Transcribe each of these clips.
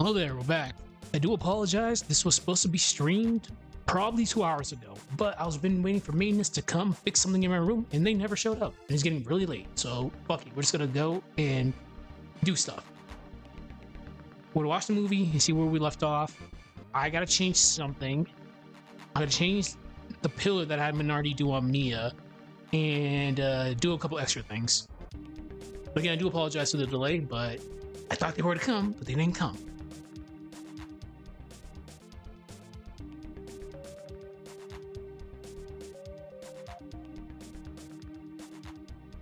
Oh there, we're back. I do apologize. This was supposed to be streamed probably 2 hours ago, but I was been waiting for maintenance to come fix something in my room, and they never showed up. And it's getting really late, so fuck it. We're just gonna go and do stuff. We're gonna watch the movie and see where we left off. I gotta change something. I gotta change the pillar that I had Minardi do on Mia, and do a couple extra things. But again, I do apologize for the delay, but I thought they were to come, but they didn't come.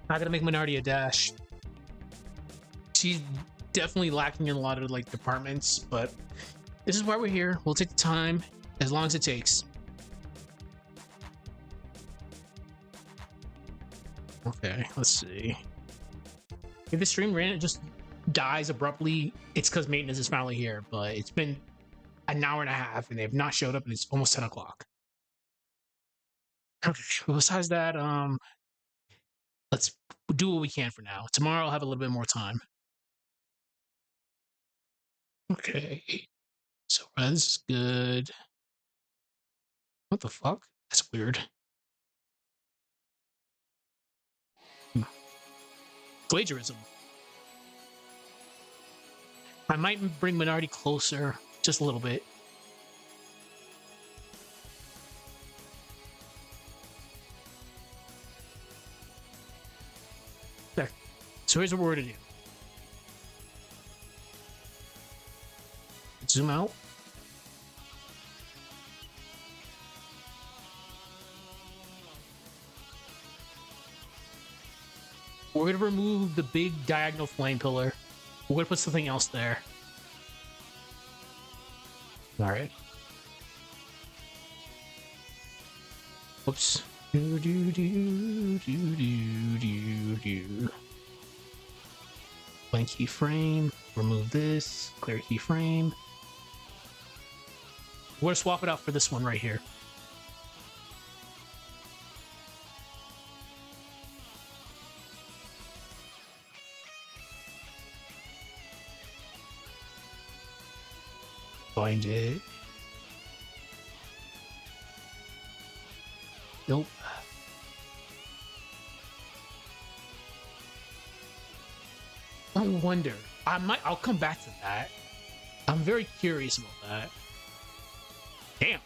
I gotta make Minardi a dash. She's definitely lacking in a lot of like departments, but this is why we're here. We'll take the time as long as it takes. Okay, let's see. If the stream ran, it just dies abruptly. It's because maintenance is finally here, but it's been an hour and a half and they have not showed up, and it's almost 10 o'clock. Okay, besides that, let's do what we can for now. Tomorrow I'll have a little bit more time. Okay, so this is good. What the fuck? That's weird. Plagiarism. I might bring Minardi closer just a little bit. There. So here's what we're gonna do. Zoom out. We're gonna remove the big diagonal flame pillar. We're gonna put something else there. All right. Whoops. Do do do do do do do. Blank keyframe. Remove this. Clear keyframe. We're gonna swap it out for this one right here. Find it. Nope. I wonder. I'll come back to that. I'm very curious about that. Damn.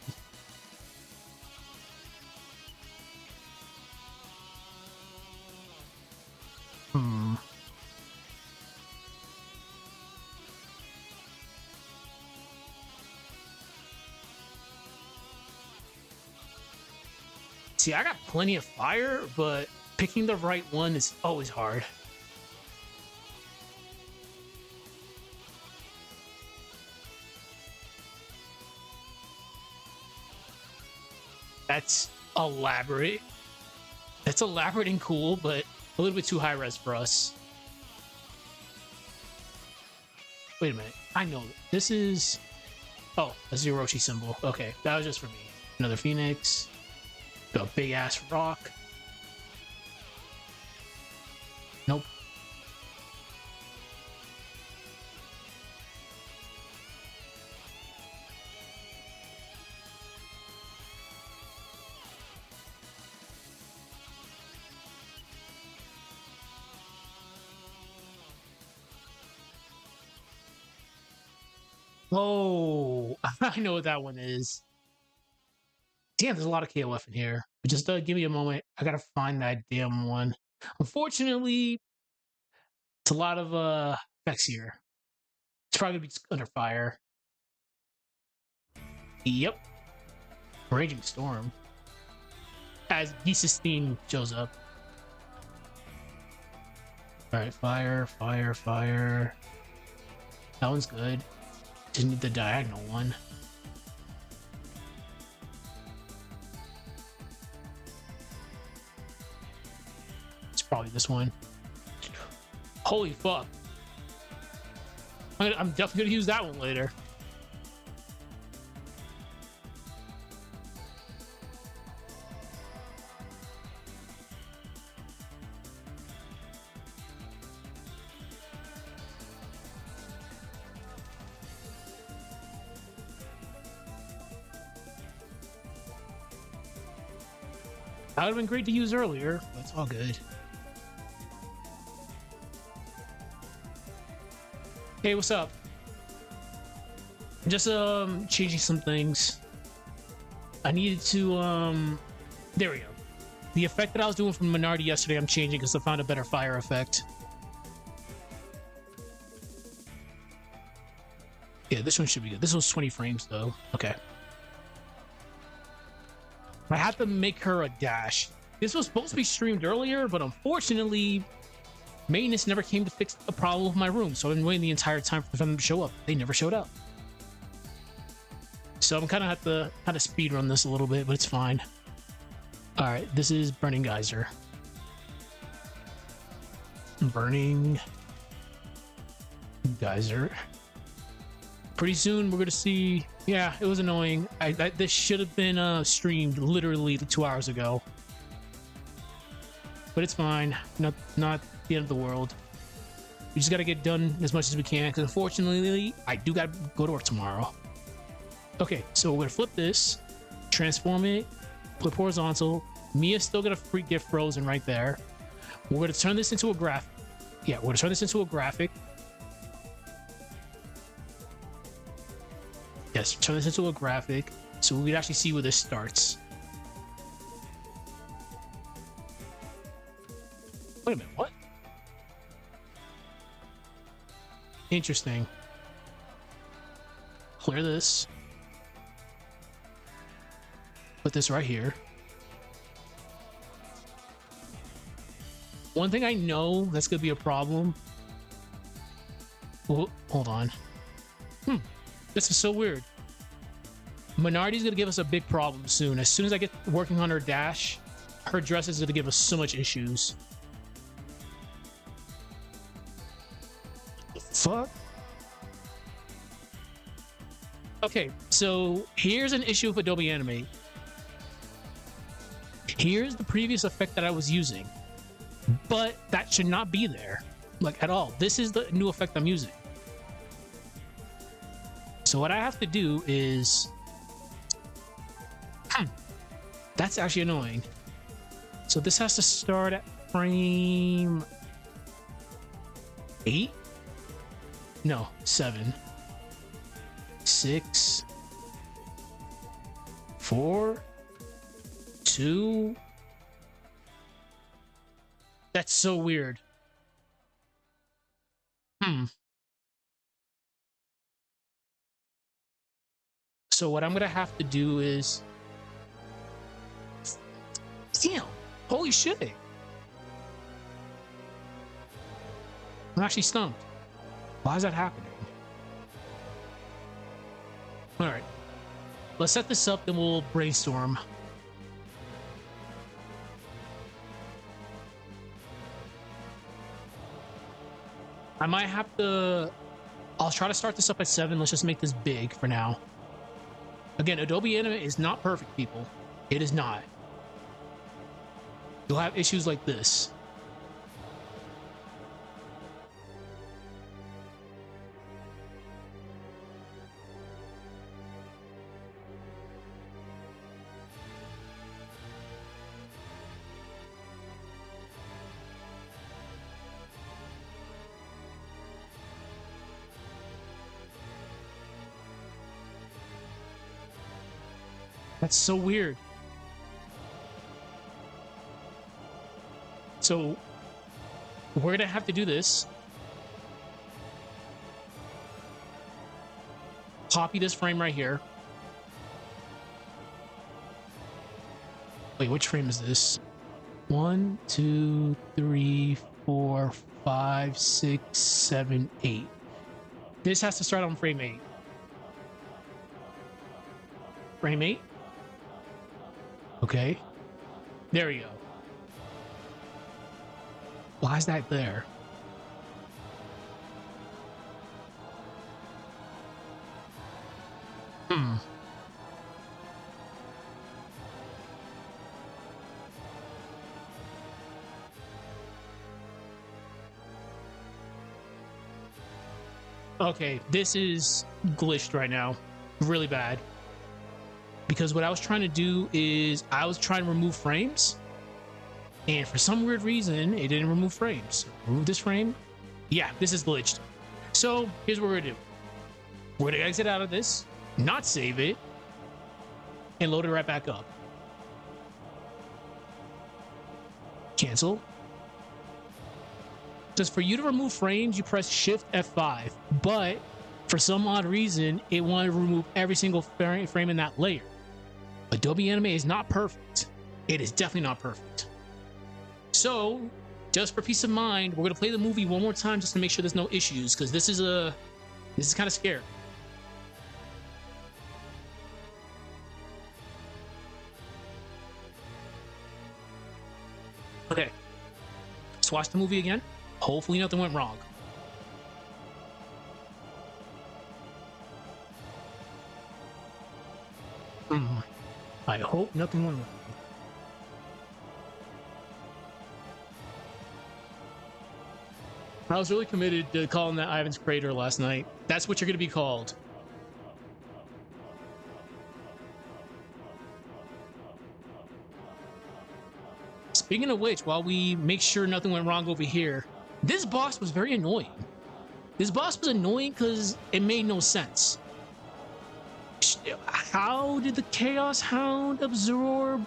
See, I got plenty of fire, but picking the right one is always hard. That's elaborate. That's elaborate and cool, but a little bit too high res for us. Wait a minute. I know. This is... Oh, a Zeroshi symbol. Okay, that was just for me. Another Phoenix. A big-ass rock. Nope. Oh, I know what that one is. Damn, there's a lot of KOF in here. But just give me a moment. I gotta find that damn one. Unfortunately, it's a lot of effects here. It's probably gonna be under fire. Yep. Raging Storm. As Geese's theme shows up. Alright, fire, fire, fire. That one's good. Just need the diagonal one. It's probably this one. Holy fuck. I'm definitely gonna use that one later. That would have been great to use earlier, but it's all good. Hey, what's up? Just changing some things. I needed to there we go. The effect that I was doing from Minardi yesterday, I'm changing because I found a better fire effect. Yeah, this one should be good. This one's 20 frames though. Okay. I have to make her a dash. This was supposed to be streamed earlier, but unfortunately, maintenance never came to fix the problem with my room. So I've been waiting the entire time for them to show up. They never showed up. So I'm kind of have to speed run this a little bit, but it's fine. All right, this is Burning Geyser. Burning Geyser. Pretty soon we're gonna see. Yeah, it was annoying. This should have been streamed literally 2 hours ago, but it's fine. Not the end of the world. We just gotta get done as much as we can because unfortunately I do gotta go to work tomorrow. Okay, so we're gonna flip this, transform it, flip horizontal. Mia's still gonna get frozen right there. We're gonna turn this into a graphic. Yeah, we're gonna turn this into a graphic. Yes, turn this into a graphic so we can actually see where this starts. Wait a minute, what? Interesting. Clear this. Put this right here. One thing I know that's gonna be a problem. Oh, hold on. This is so weird. Minardi's gonna give us a big problem soon. As soon as I get working on her dash, her dress is gonna give us so much issues. Fuck. Okay, so here's an issue with Adobe Animate. Here's the previous effect that I was using, but that should not be there, like at all. This is the new effect I'm using. So what I have to do is, that's actually annoying. So this has to start at frame 8? No, 7. 6. 4. 2. That's so weird. So what I'm gonna have to do is, damn, holy shit. I'm actually stumped. Why is that happening? All right, let's set this up, then we'll brainstorm. I might have to, I'll try to start this up at 7. Let's just make this big for now. Again, Adobe Animate is not perfect, people. It is not. You'll have issues like this. That's so weird. So we're gonna have to do this. Copy this frame right here. Wait, which frame is this? 1, 2, 3, 4, 5, 6, 7, 8. This has to start on frame 8. Frame 8. Okay. There we go. Why is that there? Okay, this is glitched right now. Really bad. Because what I was trying to do is I was trying to remove frames, And for some weird reason, it didn't remove frames. Remove this frame. Yeah, this is glitched. So here's what we're gonna do. We're gonna exit out of this, not save it, and load it right back up. Cancel. Just for you to remove frames, you press Shift F5, but for some odd reason, it wanted to remove every single frame in that layer. Adobe Animate is not perfect. It is definitely not perfect. So, just for peace of mind, we're gonna play the movie one more time just to make sure there's no issues, because this is kind of scary. Okay, let's watch the movie again. Hopefully nothing went wrong. I hope nothing went wrong. I was really committed to calling that Ivan's Crater last night. That's what you're going to be called. Speaking of which, while we make sure nothing went wrong over here, this boss was very annoying. This boss was annoying because it made no sense. How did the Chaos Hound absorb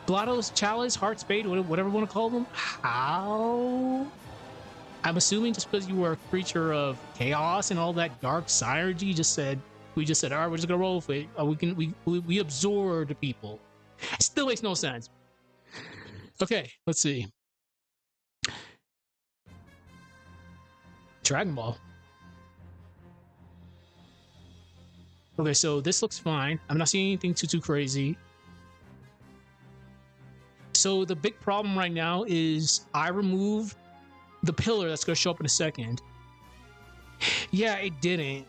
Blotto's Chalice, Heart Spade, whatever you want to call them? How? I'm assuming just because you were a creature of chaos and all that dark synergy, we just said, all right, we're just gonna roll with it. We absorbed people. It still makes no sense. Okay, let's see. Dragon Ball. Okay, so this looks fine. I'm not seeing anything too crazy. So the big problem right now is I removed the pillar that's going to show up in a second. Yeah, it didn't.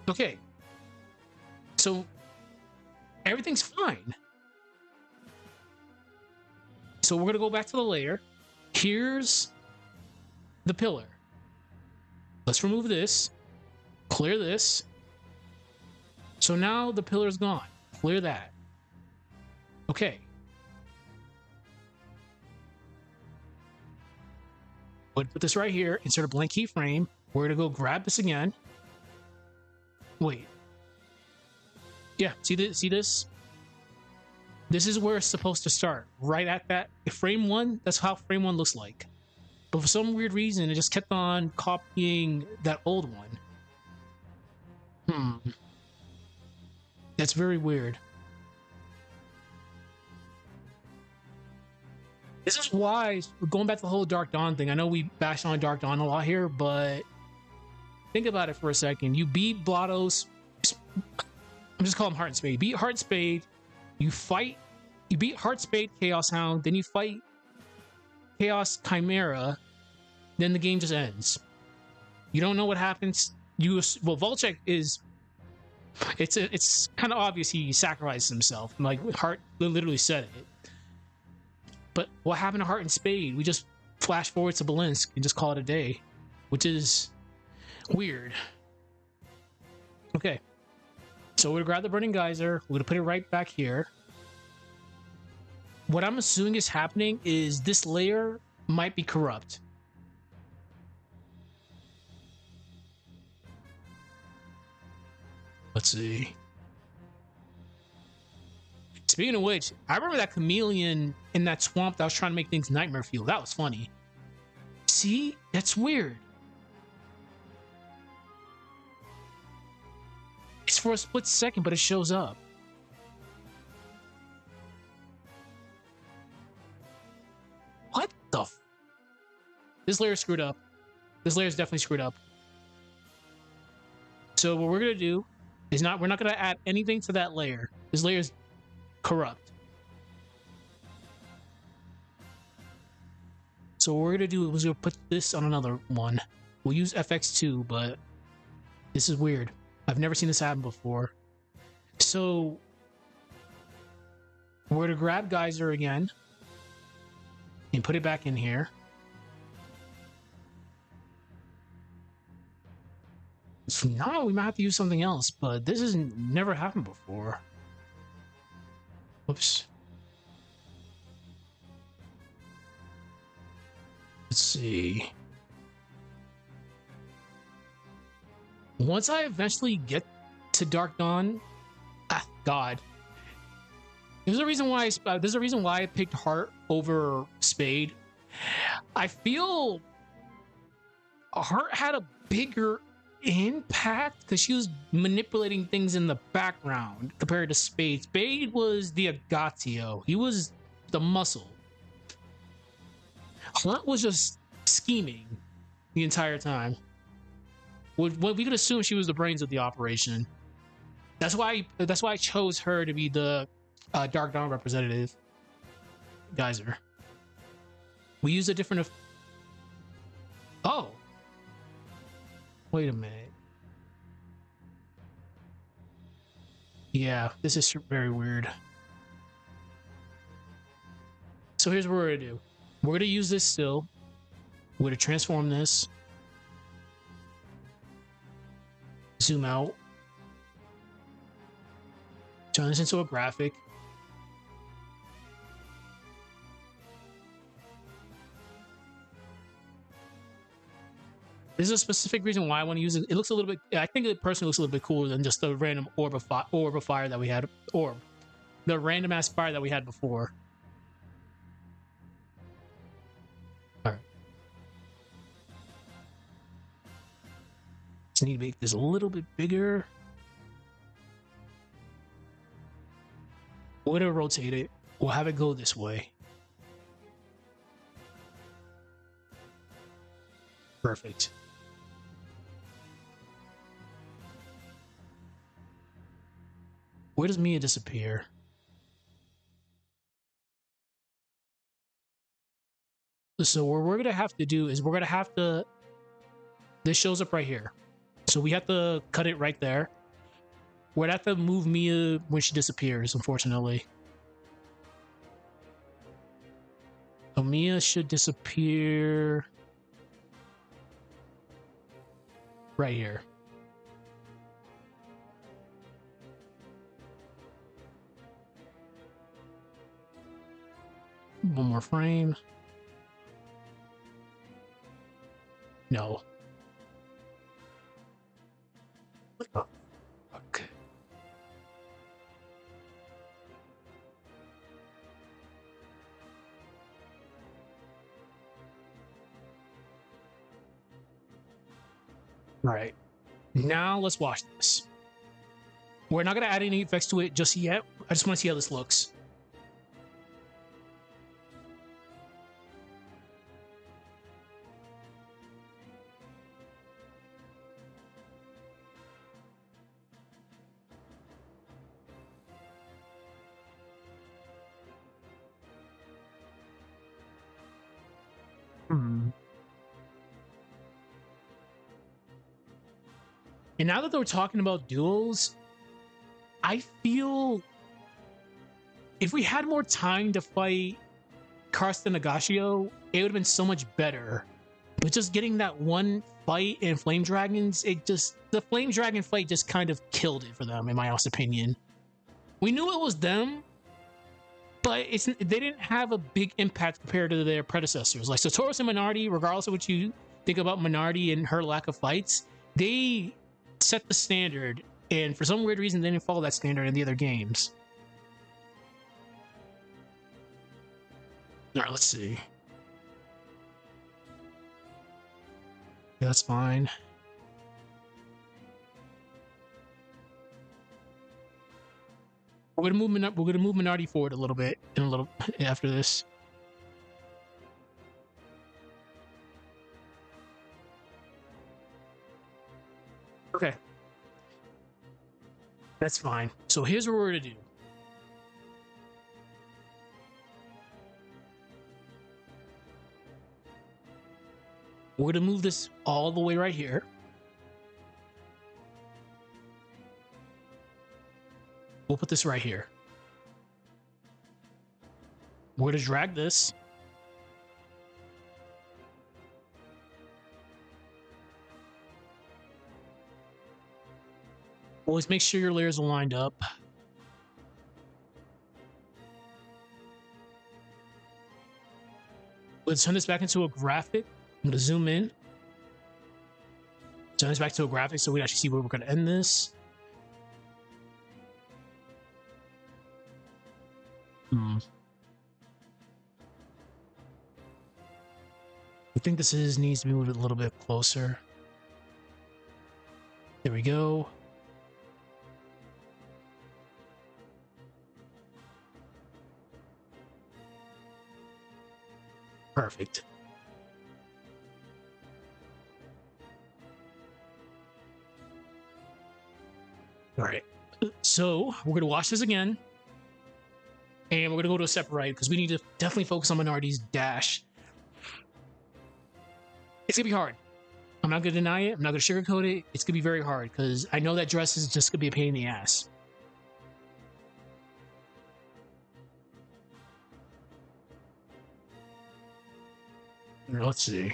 Okay. So everything's fine. So we're going to go back to the layer. Here's the pillar. Let's remove this. Clear this. So now the pillar's gone. Clear that. Okay. Put this right here, insert a blank keyframe. We're gonna go grab this again. Wait. Yeah, see this? This is where it's supposed to start. Right at that frame 1, that's how frame 1 looks like. But for some weird reason, it just kept on copying that old one. That's very weird. This is why, going back to the whole Dark Dawn thing, I know we bashed on Dark Dawn a lot here, but think about it for a second. You beat Blotto's, I'm just calling him Heart and Spade. You beat Heart and Spade, you beat Heart Spade, Chaos Hound, then you fight Chaos Chimera, then the game just ends. You don't know what happens. Well, Volchek is, it's kind of obvious he sacrificed himself. Like, Heart literally said it. But what happened to Heart and Spade? We just flash forward to Belinsk and just call it a day, which is weird. Okay, so we're gonna grab the Burning Geyser. We're gonna put it right back here. What I'm assuming is happening is this layer might be corrupt. Let's see. Speaking of which, I remember that chameleon in that swamp that was trying to make things nightmare feel. That was funny. See? That's weird. It's for a split second, but it shows up. What the f? This layer's screwed up. This layer's definitely screwed up. So what we're gonna do is we're not gonna add anything to that layer. This layer's corrupt. So what we're gonna do is we're gonna put this on another one. We'll use FX2, but this is weird. I've never seen this happen before. So we're gonna grab Geyser again and put it back in here. So now we might have to use something else, but this has never happened before. Whoops. Let's see. Once I eventually get to Dark Dawn, God. There's a reason why I picked Heart over Spade. I feel Heart had a bigger impact because she was manipulating things in the background compared to Spade. Spade was the agatio. He was the muscle. Heart was just scheming the entire time. Well, we could assume she was the brains of the operation. That's why I chose her to be the Dark Dawn representative. Geyser. We use a different. Oh. Wait a minute. Yeah, this is very weird. So here's what we're gonna do. We're gonna use this still. We're gonna transform this. Zoom out. Turn this into a graphic. There's a specific reason why I want to use it. It looks a little bit. I think it personally looks a little bit cooler than just the random orb of fire that we had. The random ass fire that we had before. All right. Just need to make this a little bit bigger. We're gonna rotate it. We'll have it go this way. Perfect. Where does Mia disappear? So what we're gonna have to do is we're gonna have to. This shows up right here, so we have to cut it right there. We'd have to move Mia when she disappears, unfortunately. So Mia should disappear right here. One more frame. No. What the fuck? All right. Now let's watch this. We're not going to add any effects to it just yet. I just want to see how this looks. And now that we're talking about duels, I feel if we had more time to fight Karsten Nagashio, it would have been so much better. But just getting that one fight in Flame Dragons, the Flame Dragon fight just kind of killed it for them, in my honest opinion. We knew it was them, but they didn't have a big impact compared to their predecessors. Like Satoros and Minardi, regardless of what you think about Minardi and her lack of fights, they set the standard, and for some weird reason they didn't follow that standard in the other games. All right, let's see. Yeah, that's fine. We're gonna move Minardi forward a little bit in a little after this. Okay. That's fine. So here's what we're gonna do. We're gonna move this all the way right here. We'll put this right here. We're gonna drag this. Always make sure your layers are lined up. We're let's turn this back into a graphic. I'm gonna zoom in. Turn this back to a graphic so we can actually see where we're gonna end this. I think this needs to be moved a little bit closer. There we go. Perfect. All right. So we're gonna watch this again. And we're gonna go to Aseprite because we need to definitely focus on minorities dash. It's gonna be hard. I'm not gonna deny it. I'm not gonna sugarcoat it. It's gonna be very hard because I know that dress is just gonna be a pain in the ass. Let's see.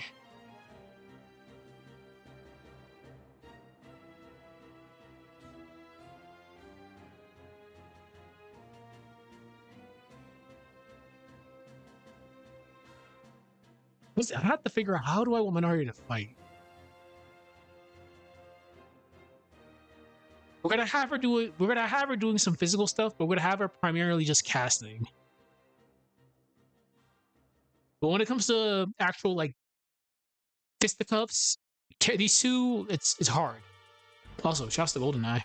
I have to figure out how do I want Minari to fight. We're gonna have her do it. We're gonna have her doing some physical stuff, but we're gonna have her primarily just casting. But when it comes to actual like fisticuffs, these two, it's hard. Also, shouts to GoldenEye.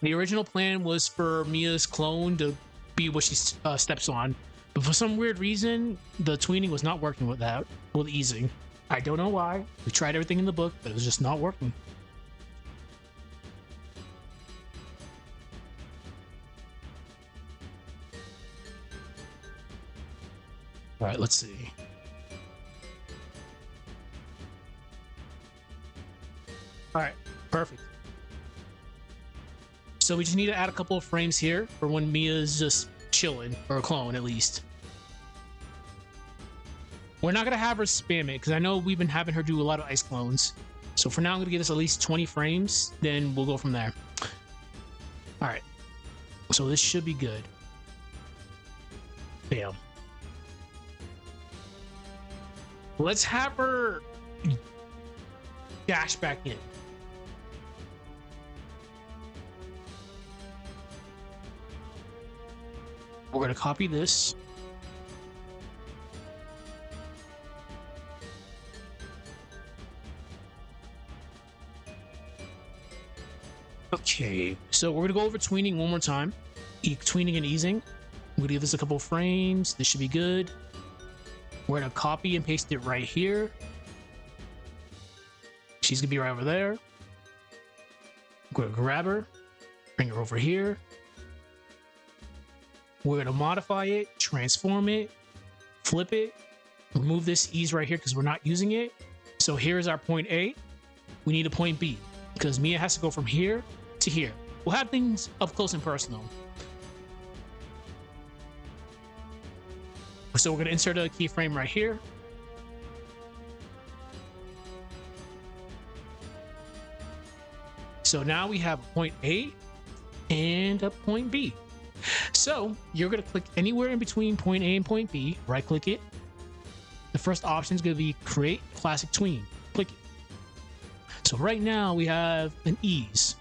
The original plan was for Mia's clone to be what she steps on, but for some weird reason, the tweening was not working with that, with easing. I don't know why. We tried everything in the book, but it was just not working. All right, let's see. All right, perfect. So we just need to add a couple of frames here for when Mia's just chilling, or a clone at least. We're not gonna have her spam it because I know we've been having her do a lot of ice clones. So for now, I'm gonna give us at least 20 frames, then we'll go from there. All right, so this should be good. Bam. Let's have her dash back in. We're going to copy this. Okay, so we're going to go over tweening one more time. Tweening and easing. I'm going to give this a couple frames. This should be good. We're going to copy and paste it right here. She's going to be right over there. I'm going to grab her, bring her over here. We're going to modify it, transform it, flip it, remove this ease right here because we're not using it. So here's our point A. We need a point B because Mia has to go from here to here. We'll have things up close and personal. So we're going to insert a keyframe right here. So now we have a point A and a point B. So you're going to click anywhere in between point A and point B, right click it. The first option is going to be create classic tween. Click it. So right now we have an ease.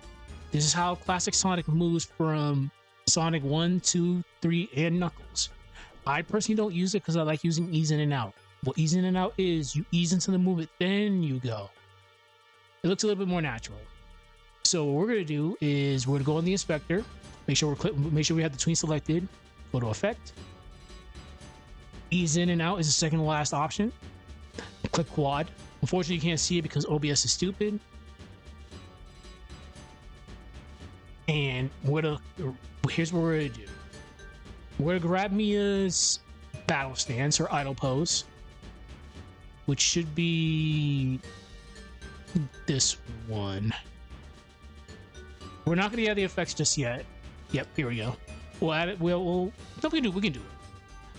This is how classic Sonic moves from Sonic 1, 2, 3, and Knuckles. I personally don't use it because I like using ease in and out. What ease in and out is you ease into the movement, then you go. It looks a little bit more natural. So what we're going to do is we're going to go in the inspector. Make sure we have the tween selected. Go to effect. Ease in and out is the second to last option. Click quad. Unfortunately, you can't see it because OBS is stupid. And here's what we're gonna do. We're gonna grab Mia's battle stance or idle pose, which should be this one. We're not gonna add the effects just yet. Yep, here we go. We'll add it. We can do it.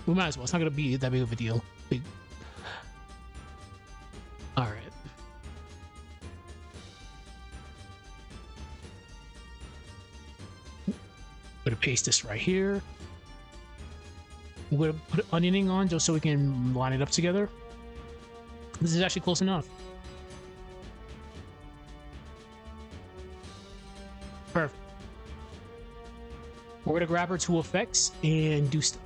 We might as well. It's not gonna be that big of a deal. All right. Paste this right here. We're gonna put onioning on just so we can line it up together. This is actually close enough. Perfect. We're gonna grab our two effects and do stuff.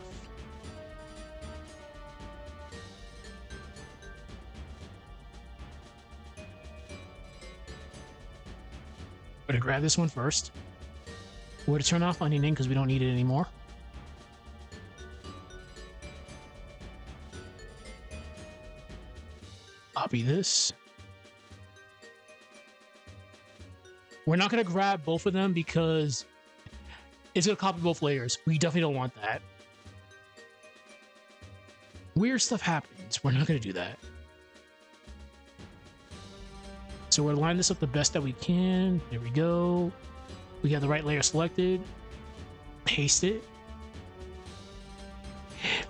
We're gonna grab this one first. We're gonna turn off onioning because we don't need it anymore. Copy this. We're not gonna grab both of them because it's gonna copy both layers. We definitely don't want that. Weird stuff happens. We're not gonna do that. So we're lining this up the best that we can. There we go. We got the right layer selected. Paste it.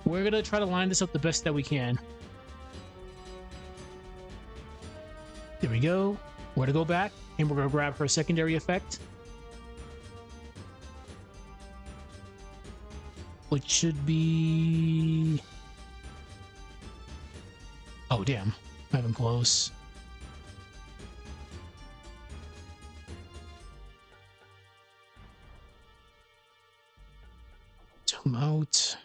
We're gonna try to line this up the best that we can. There we go. We're gonna go back and we're gonna grab her secondary effect, which should be... Oh, damn. I'm close. Zoom out.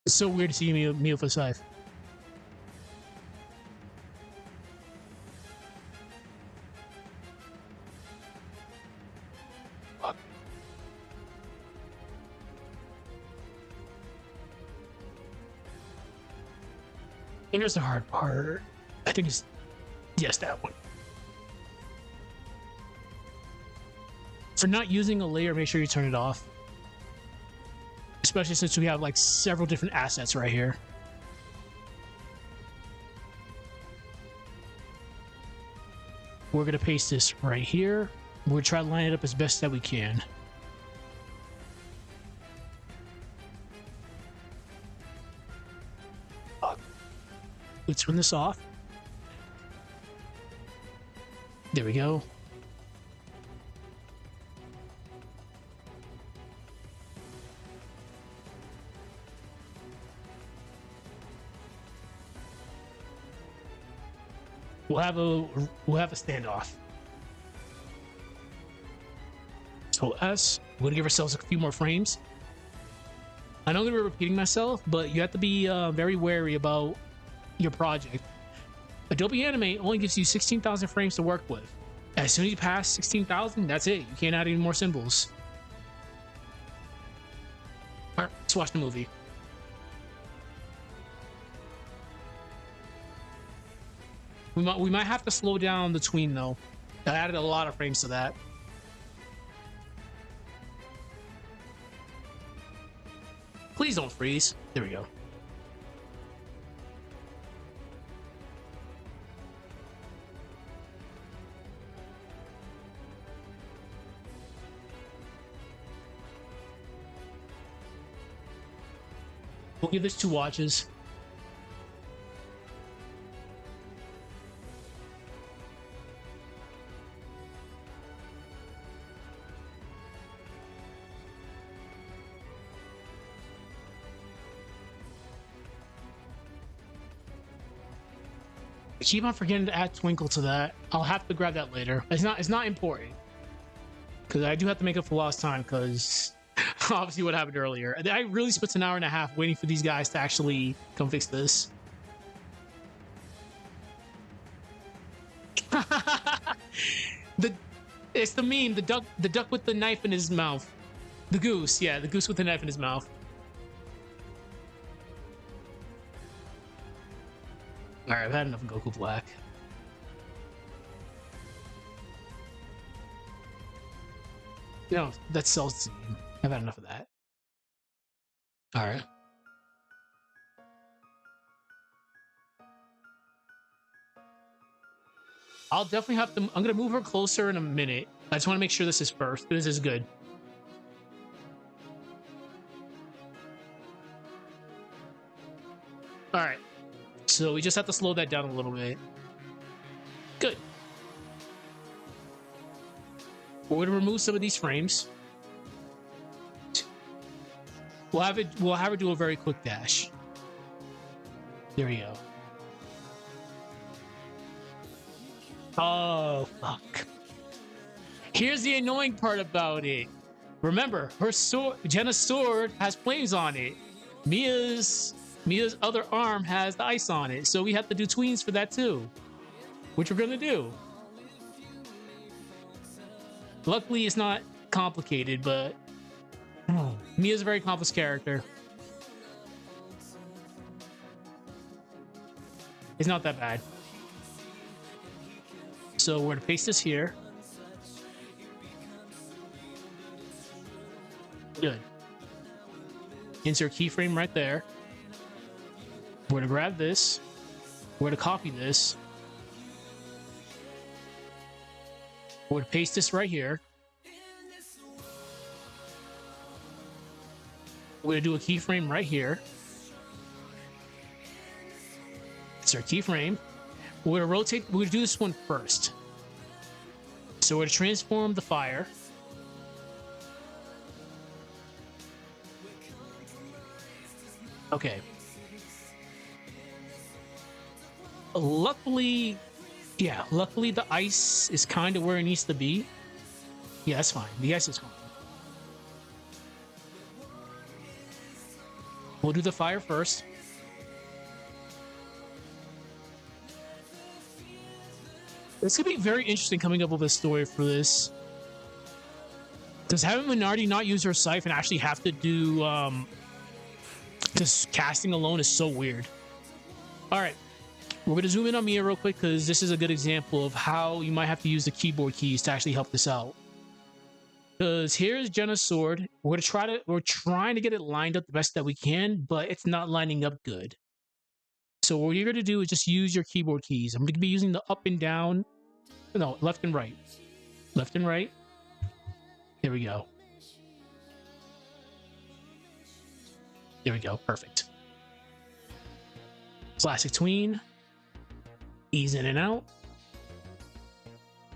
It's so weird to see me with a scythe. Fuck. And here's the hard part. I think it's... Yes, that one. For not using a layer, make sure you turn it off. Especially since we have like several different assets right here. We're gonna paste this right here. We're gonna try to line it up as best that we can. Let's turn this off. There we go. We'll have a standoff. So S, we're gonna give ourselves a few more frames. I know I'm gonna be repeating myself, but you have to be very wary about your project. Adobe Animate only gives you 16,000 frames to work with. As soon as you pass 16,000, that's it. You can't add any more symbols. All right, let's watch the movie. We might have to slow down the tween though. I added a lot of frames to that. Please don't freeze. There we go. We'll give this 2 watches. I keep on forgetting to add twinkle to that. I'll have to grab that later. It's not important. Because I do have to make up for lost time because obviously what happened earlier. I really spent an hour and a half waiting for these guys to actually come fix this. It's the meme, the duck with the knife in his mouth. The goose, yeah, the goose with the knife in his mouth. Alright, I've had enough of Goku Black. No, that's Cell's scene. I've had enough of that. Alright. I'll definitely have to... I'm gonna move her closer in a minute. I just want to make sure this is first. This is good. Alright. So we just have to slow that down a little bit. Good. We're going to remove some of these frames. We'll have her do a very quick dash. There we go. Oh, fuck. Here's the annoying part about it. Remember, her sword, Jenna's sword, has flames on it. Mia's other arm has the ice on it. So we have to do tweens for that too, which we're gonna do. Luckily, it's not complicated, but Mia's a very complex character. It's not that bad. So we're gonna paste this here. Good. Insert keyframe right there. We're gonna grab this. We're gonna copy this. We're gonna paste this right here. We're gonna do a keyframe right here. Insert keyframe. We're gonna rotate. We're gonna do this one first. So we're gonna transform the fire. Okay. Luckily the ice is kind of where it needs to be. Yeah, that's fine. The ice is fine. We'll do the fire first. It's gonna be very interesting coming up with a story for this. Does having Minardi not use her scythe and actually have to do just casting alone is so weird. All right, we're gonna zoom in on Mia real quick because this is a good example of how you might have to use the keyboard keys to actually help this out. Because here's Jenna's sword. We're trying to get it lined up the best that we can, but it's not lining up good. So what you're gonna do is just use your keyboard keys. I'm gonna be using the up and down, no, left and right, left and right. Here we go. There we go. Perfect. Classic tween. Ease in and out.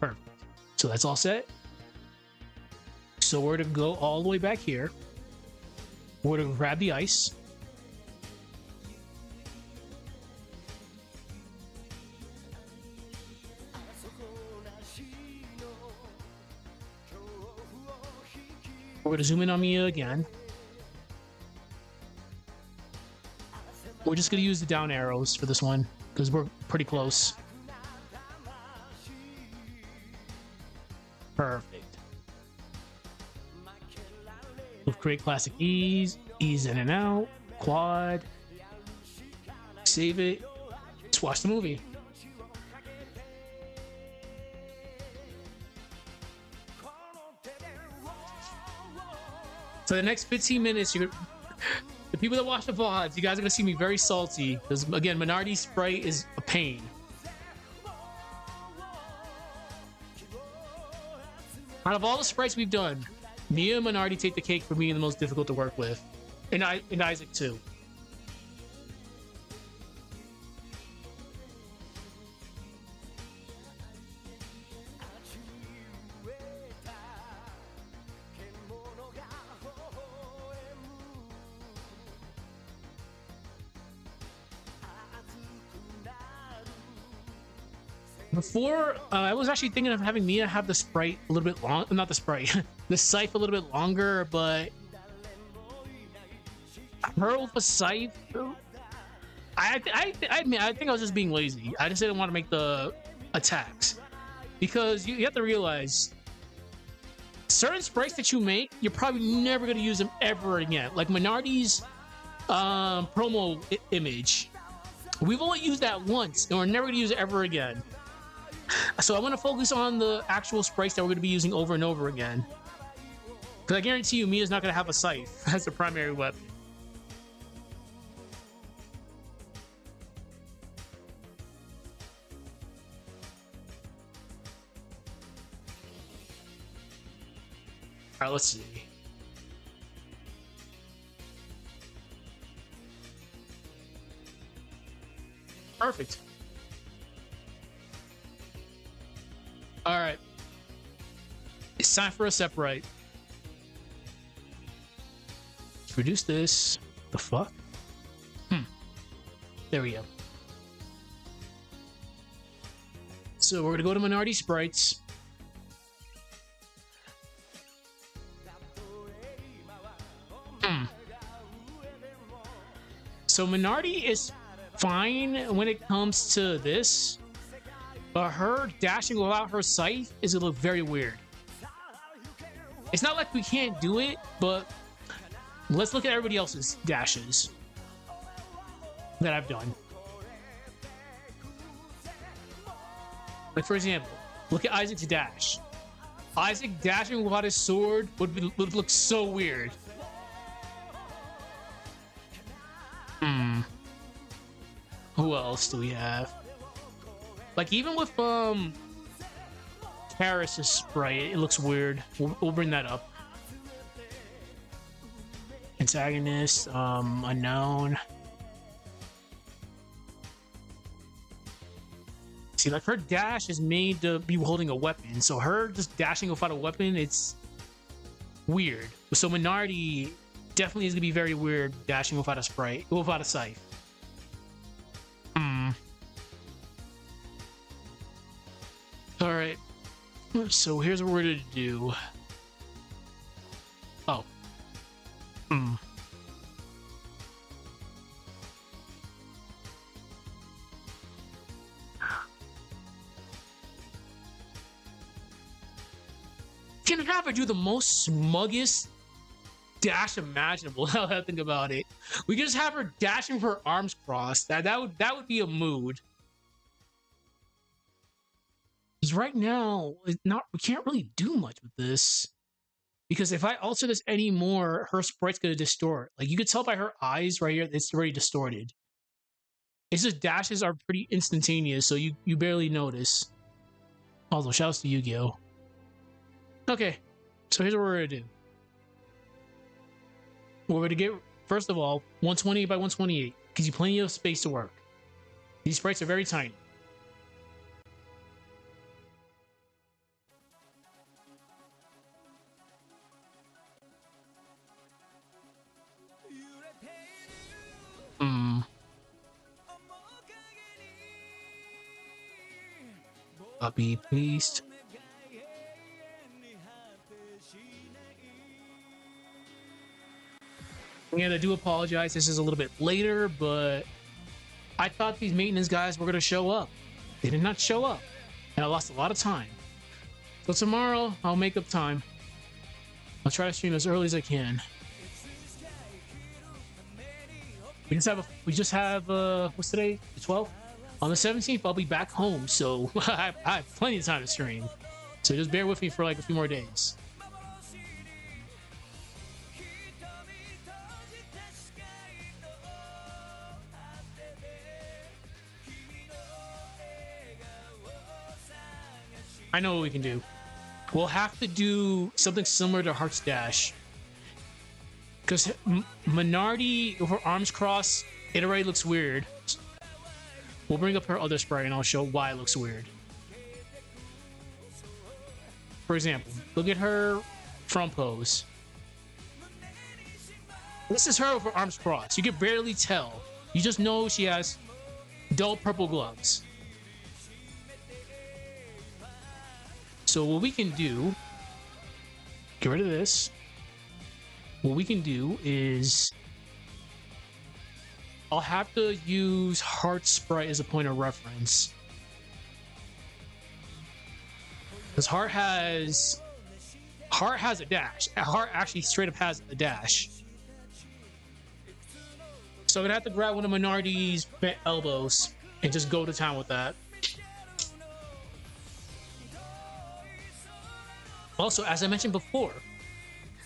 Perfect. So that's all set. So we're going to go all the way back here. We're going to grab the ice. We're going to zoom in on Mia again. We're just going to use the down arrows for this one because we're pretty close. Perfect. We'll create classic ease, ease in and out, quad, save it, just watch the movie. For the next 15 minutes, the people that watch the VODs, you guys are going to see me very salty because, again, Minardi's Sprite is a pain. Out of all the sprites we've done, Mia and Minardi take the cake for being the most difficult to work with. And Isaac, too. Before, I was actually thinking of having Mia have the sprite a little bit long, not the sprite, the scythe a little bit longer, but her with a scythe, I admit, I think I was just being lazy. I just didn't want to make the attacks because you have to realize certain sprites that you make, you're probably never going to use them ever again. Like Minardi's promo image, we've only used that once and we're never going to use it ever again. So I want to focus on the actual sprites that we're going to be using over and over again. Because I guarantee you, Mia's not going to have a scythe as the primary weapon. Alright, let's see. Perfect. All right. time for Aseprite. Reduce this. The fuck? There we go. So we're gonna go to Minority Sprites. So Minority is fine when it comes to this, but her dashing without her sight is gonna look very weird. It's not like we can't do it, but let's look at everybody else's dashes that I've done. Like, for example, look at Isaac's dash. Isaac dashing without his sword would look so weird. Who else do we have? Like, even with Karis's sprite, it looks weird. We'll bring that up. Antagonist, unknown. See, like, her dash is made to be holding a weapon, so her just dashing without a weapon, it's weird. So Minority definitely is gonna be very weird dashing without a sprite, without a scythe. All right. So here's what we're gonna do. Oh. Can have her do the most smuggest dash imaginable. Now that I think about it, we can just have her dashing with her arms crossed. That would be a mood. Because right now, we can't really do much with this. Because if I alter this anymore, her sprite's gonna distort. Like, you can tell by her eyes right here, it's already distorted. It's just dashes are pretty instantaneous, so you barely notice. Also, shouts to Yu-Gi-Oh! Okay, so here's what we're gonna do. We're gonna get, first of all, 128 by 128, gives you plenty of space to work. These sprites are very tiny. Copy, paste. Again, I do apologize. This is a little bit later, but I thought these maintenance guys were going to show up. They did not show up, and I lost a lot of time. So tomorrow, I'll make up time. I'll try to stream as early as I can. We just have what's today? The 12th? On the 17th, I'll be back home, so I have plenty of time to stream. So just bear with me for like a few more days. I know what we can do. We'll have to do something similar to Heart's Dash. Because Minority, with her arms crossed, it already looks weird. We'll bring up her other sprite and I'll show why it looks weird. For example, look at her front pose. This is her with her arms crossed. You can barely tell. You just know she has dull purple gloves. So what we can do, get rid of this. What we can do is, I'll have to use Heart's sprite as a point of reference. Because Heart has a dash. Heart actually straight up has a dash. So I'm gonna have to grab one of Minority's bent elbows and just go to town with that. Also, as I mentioned before,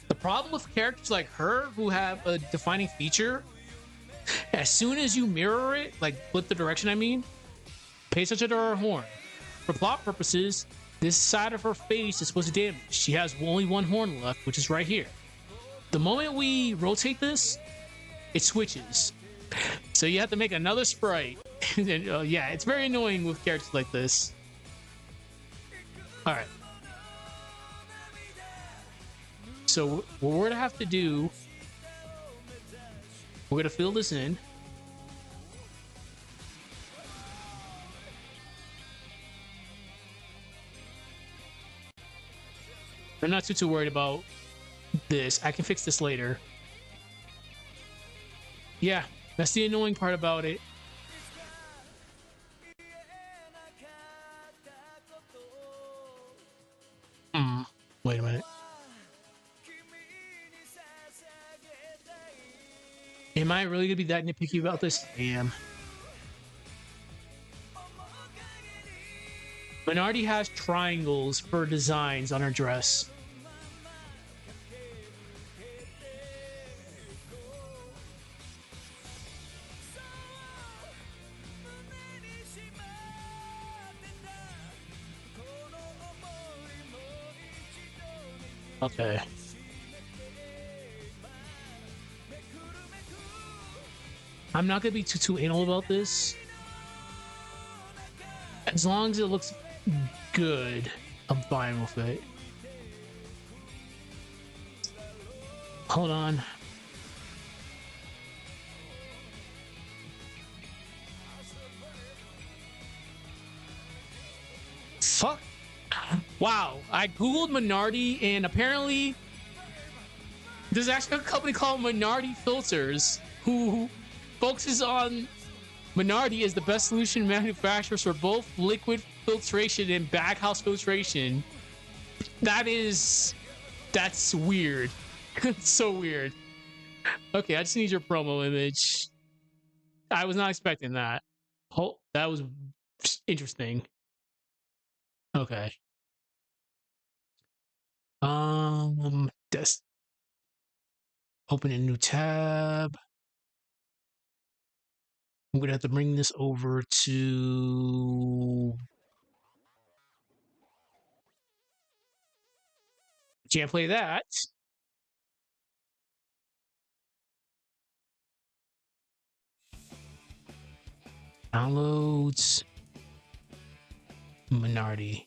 the problem with characters like her who have a defining feature, as soon as you mirror it, like flip the direction I mean, pay attention to her horn. For plot purposes, this side of her face is supposed to damage. She has only one horn left, which is right here. The moment we rotate this, it switches. So you have to make another sprite. And, yeah, it's very annoying with characters like this. Alright. So what we're gonna have to do, we're gonna fill this in. I'm not too worried about this. I can fix this later. Yeah, that's the annoying part about it. Wait a minute. Am I really gonna be that nitpicky about this? I am. Minardi has triangles for designs on her dress. Okay. I'm not gonna be too anal about this. As long as it looks good, I'm fine with it. Hold on. Fuck. Wow. I googled Minardi and apparently there's actually a company called Minardi Filters who focuses on Minardi as the best solution manufacturers for both liquid filtration and baghouse filtration. That's weird. It's so weird. Okay, I just need your promo image. I was not expecting that. Oh, that was interesting. Okay. Just open a new tab. I'm gonna have to bring this over to. Can't play that. Downloads. Minardi.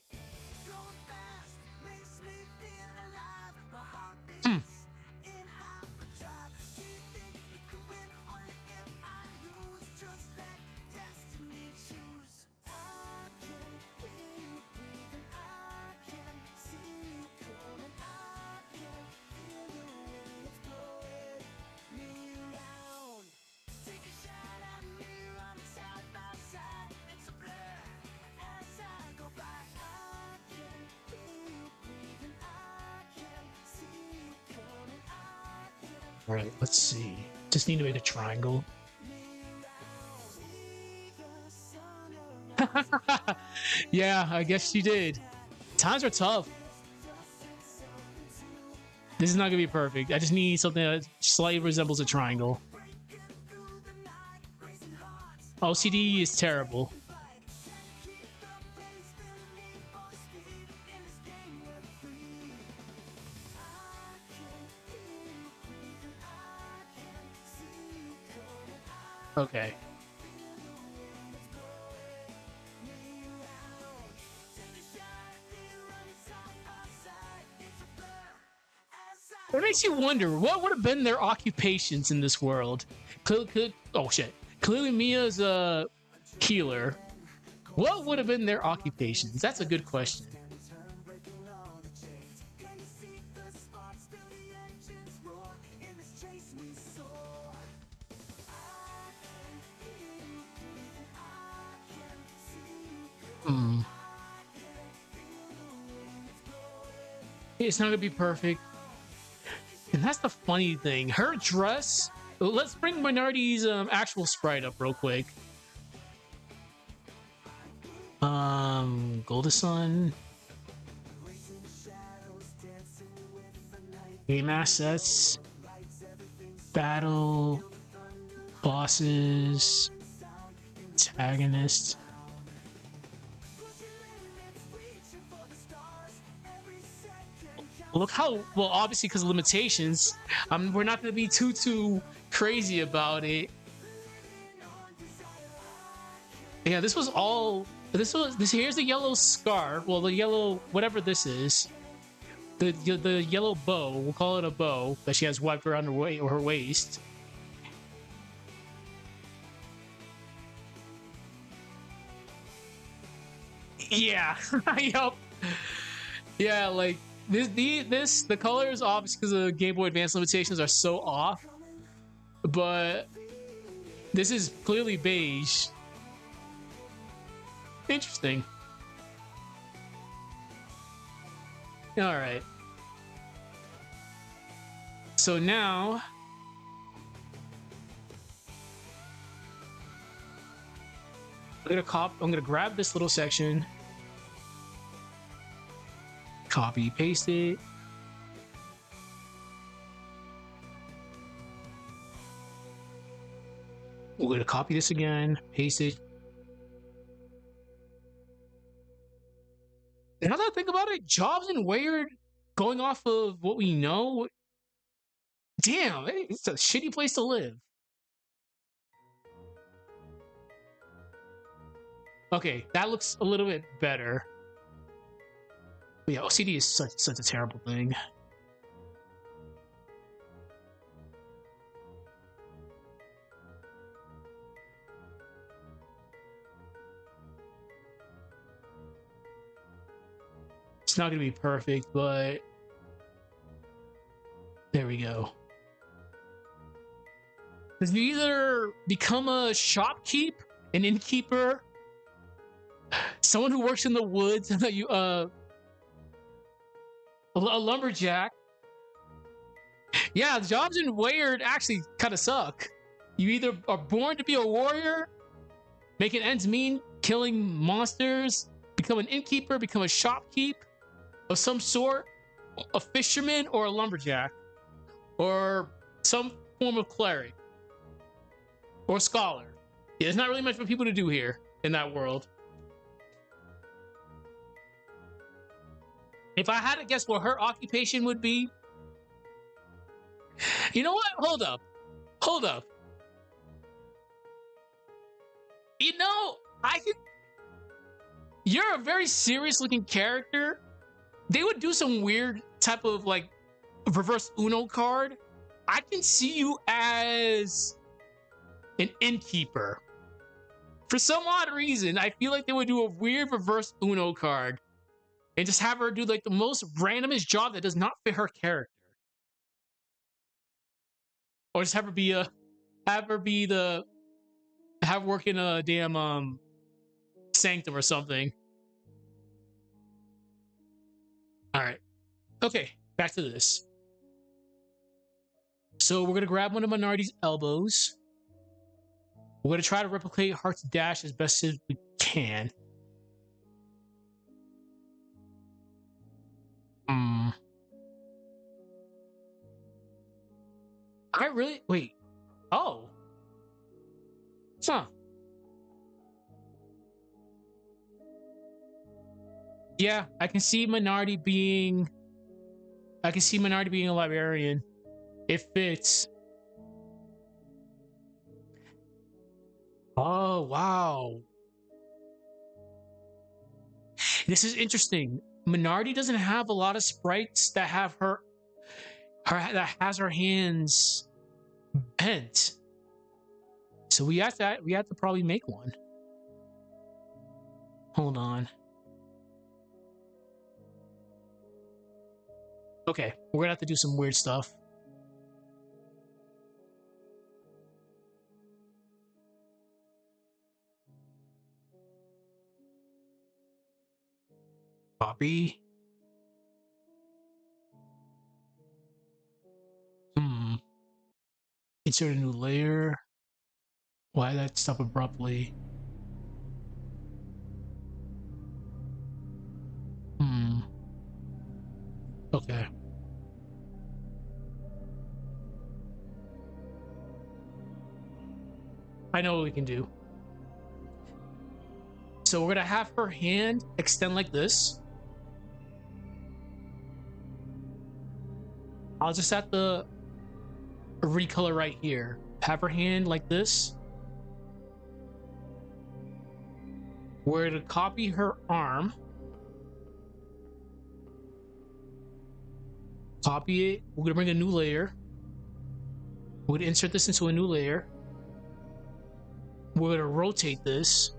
All right, let's see. Just need to make a triangle. Yeah, I guess you did. Times are tough. This is not gonna be perfect. I just need something that slightly resembles a triangle. OCD is terrible. Okay. It makes you wonder what would have been their occupations in this world. Oh shit! Clearly, Mia's a healer. What would have been their occupations? That's a good question. It's not gonna be perfect. And that's the funny thing. Her dress. Let's bring Minardi's actual sprite up real quick. Golden Sun. Game assets. Battle. Bosses. Antagonist. Look how well, obviously because of limitations, we're not going to be too crazy about it. Yeah, this was all. This. Here's the yellow scarf. Well, the yellow whatever this is. the yellow bow, we'll call it a bow, that she has wrapped around her waist. Yeah, yup. Yeah, like the colors, obviously because of the Game Boy Advance limitations, are so off. But this is clearly beige. Interesting. All right. So now I'm gonna grab this little section, copy, paste it. We're gonna copy this again, paste it. Now that I think about it, Jobs and Weyard, going off of what we know, damn, it's a shitty place to live. Okay, that looks a little bit better. But yeah, OCD is such a terrible thing. It's not gonna be perfect, but there we go. Because you either become a shopkeep, an innkeeper, someone who works in the woods, you a lumberjack. Yeah, jobs in Weyard actually kind of suck. You either are born to be a warrior, making ends meet, killing monsters, become an innkeeper, become a shopkeep of some sort, a fisherman, or a lumberjack, or some form of cleric, or scholar. Yeah, there's not really much for people to do here in that world. If I had to guess what her occupation would be, you know what? Hold up. Hold up. You know, I could. You're a very serious looking character. They would do some weird type of like reverse Uno card. I can see you as an innkeeper. For some odd reason, I feel like they would do a weird reverse Uno card and just have her do like the most randomest job that does not fit her character. Or just have her be have work in a damn sanctum or something. Alright. Okay, back to this. So we're gonna grab one of Minarity's elbows. We're gonna try to replicate Heart's dash as best as we can. I really wait. Oh. Huh. Yeah, I can see Minority being a librarian. It fits. Oh wow. This is interesting. Minority doesn't have a lot of sprites that have her that has her hands bent. So we have to probably make one. Hold on. Okay, we're gonna have to do some weird stuff. Copy. Insert a new layer. Why that stop abruptly? Okay. I know what we can do. So we're gonna have her hand extend like this. I'll just have to recolor right here. Have her hand like this. We're gonna copy her arm. Copy it. We're gonna bring a new layer. We're gonna insert this into a new layer. We're gonna rotate this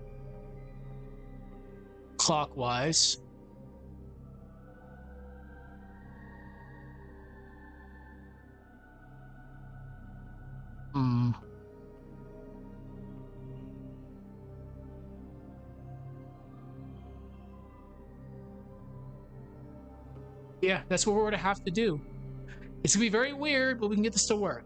clockwise. Yeah, that's what we're gonna have to do. It's gonna be very weird, but we can get this to work.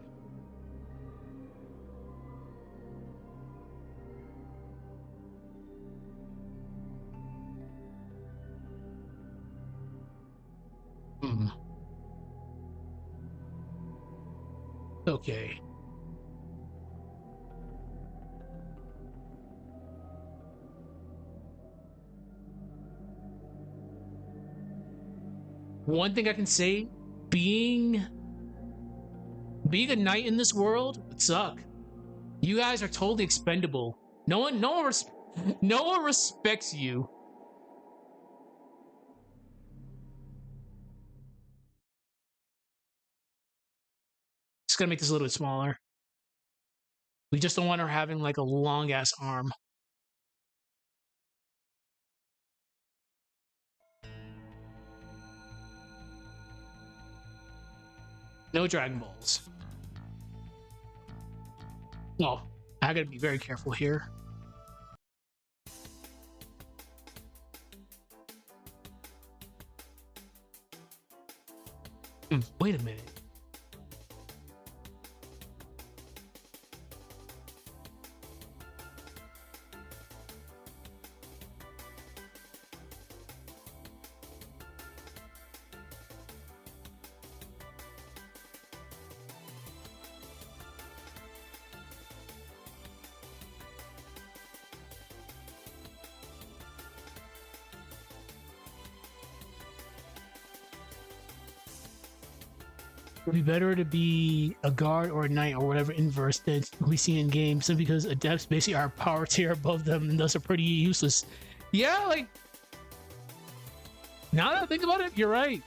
Okay. One thing I can say, being a knight in this world would suck. You guys are totally expendable. No one respects you. Just gonna make this a little bit smaller. We just don't want her having like a long ass arm. No Dragon Balls. Oh, I gotta be very careful here. Wait a minute. It would be better to be a guard or a knight or whatever inverse that we see in games, simply because adepts basically are a power tier above them and thus are pretty useless. Yeah, like, now that I think about it, you're right.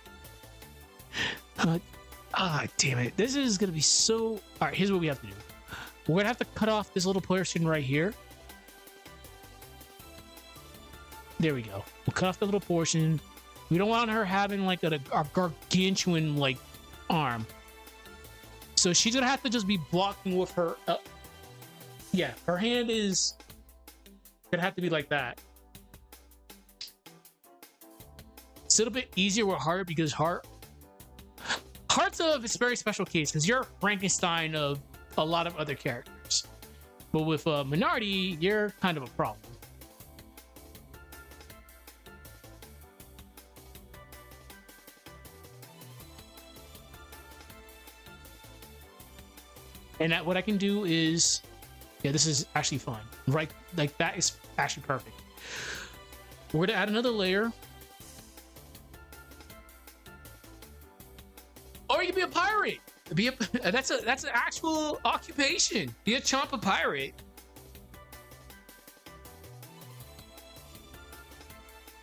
Damn it. This is going to be so... Alright, here's what we have to do. We're going to have to cut off this little portion right here. There we go. We'll cut off the little portion. We don't want her having like a gargantuan like arm. So she's gonna have to just be blocking with her. Yeah, her hand is gonna have to be like that. It's a little bit easier with Heart because Heart's a very special case because you're Frankenstein of a lot of other characters. But with Minardi, you're kind of a problem. And what I can do is, yeah, this is actually fine. Right, like that is actually perfect. We're gonna add another layer. Or you can be a pirate. That's an actual occupation. Be a Champa pirate.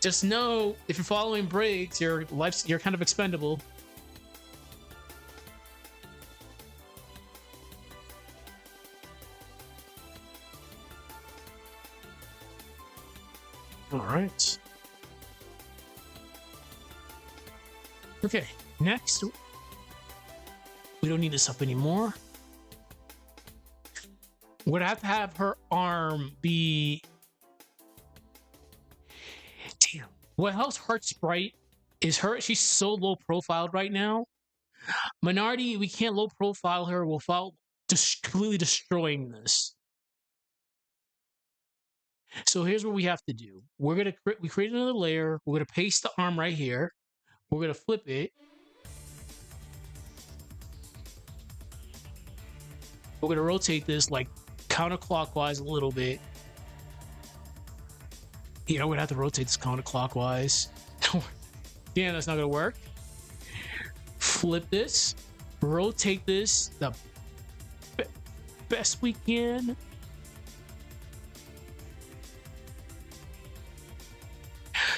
Just know if you're following Briggs, you're kind of expendable. All right. Okay, next. We don't need this up anymore. We're gonna have to have her arm be... Damn. What helps Heart Sprite is she's so low profiled right now. Minardi, we can't low profile her without just completely destroying this. So here's what we have to do. We create another layer. We're gonna paste the arm right here. We're gonna flip it. We're gonna rotate this like counterclockwise a little bit. You know, we're gonna have to rotate this counterclockwise. Damn, that's not gonna work. Flip this. Rotate this the best we can.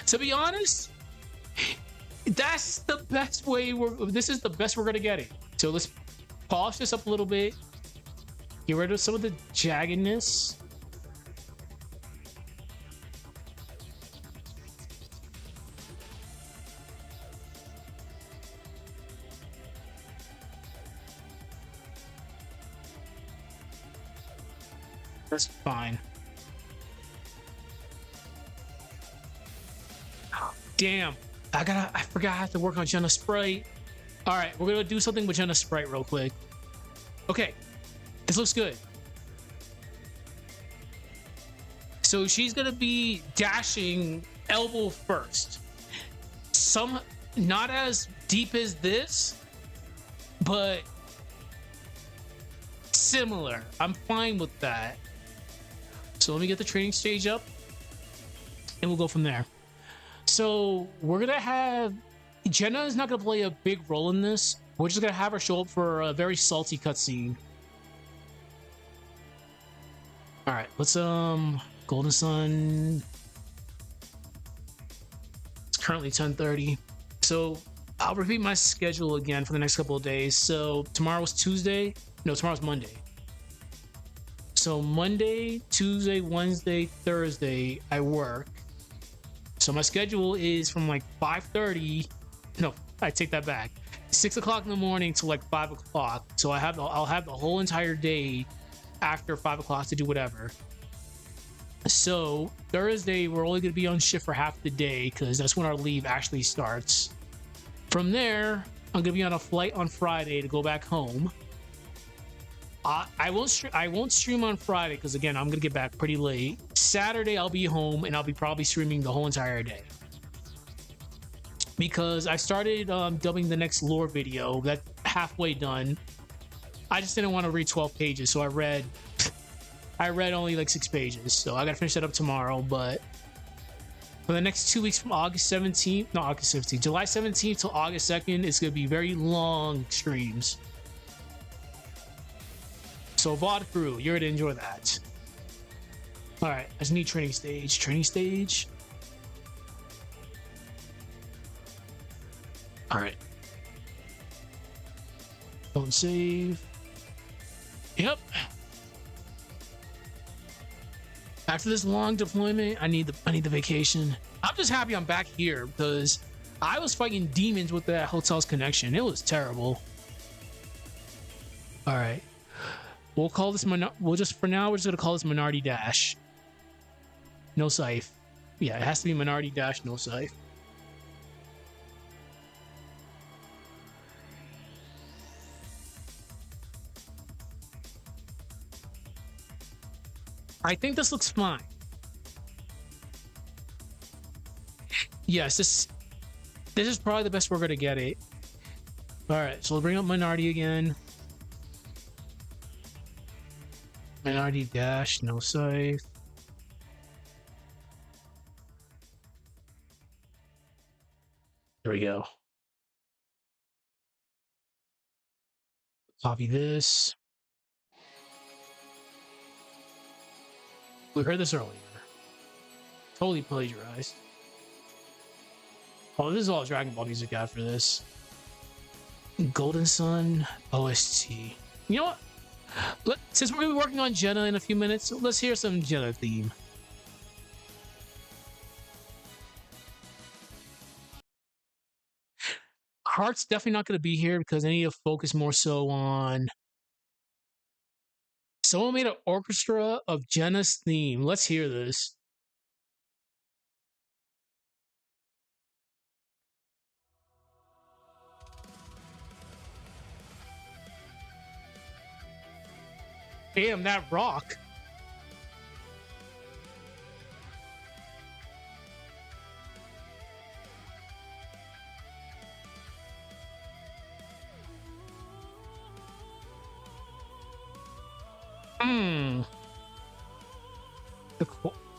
To be honest, That's the best way. This is the best we're gonna get it. So let's polish this up a little bit. Get rid of some of the jaggedness. That's fine. Damn. I forgot I have to work on Jenna's Sprite. All right, we're gonna do something with Jenna's Sprite real quick. Okay, this looks good. So she's gonna be dashing elbow first. Not as deep as this, but similar. I'm fine with that. So let me get the training stage up and we'll go from there. So we're gonna have Jenna is not gonna play a big role in this. We're just gonna have her show up for a very salty cutscene. All right, let's Golden Sun. It's currently 10:30. So I'll repeat my schedule again for the next couple of days. So tomorrow's Tuesday. No, tomorrow's Monday. So Monday, Tuesday, Wednesday, Thursday, I work. So my schedule is from like 5:30. No, I take that back. 6 o'clock in the morning to like 5 o'clock. So I'll have the whole entire day after 5 o'clock to do whatever. So Thursday, we're only going to be on shift for half the day because that's when our leave actually starts. From there, I'm going to be on a flight on Friday to go back home. I won't stream on Friday because again, I'm going to get back pretty late. Saturday, I'll be home and I'll be probably streaming the whole entire day. Because I started dubbing the next lore video that's halfway done. I just didn't want to read 12 pages, so I read only like 6 pages. So I gotta finish that up tomorrow. But for the next 2 weeks from July 17th till August 2nd, it's gonna be very long streams. So VOD crew, you're gonna enjoy that. All right, I just need training stage. Training stage. All right. Don't save. Yep. After this long deployment, I need the vacation. I'm just happy I'm back here because I was fighting demons with that hotel's connection. It was terrible. All right. We'll call this we're just gonna call this Minority Dash. No scythe. Yeah, it has to be Minority Dash, no scythe. I think this looks fine. Yes, this is probably the best we're gonna get it. All right, so we'll bring up Minority again. Minority Dash, no scythe. There we go. Copy this. We heard this earlier. Totally plagiarized. Oh, this is all Dragon Ball music after this. Golden Sun OST. You know what? Since we're gonna be working on Jenna in a few minutes, let's hear some Jenna theme. Heart's definitely not gonna be here because I need to focus more so on. Someone made an orchestra of Jenna's theme. Let's hear this. Damn, that rock.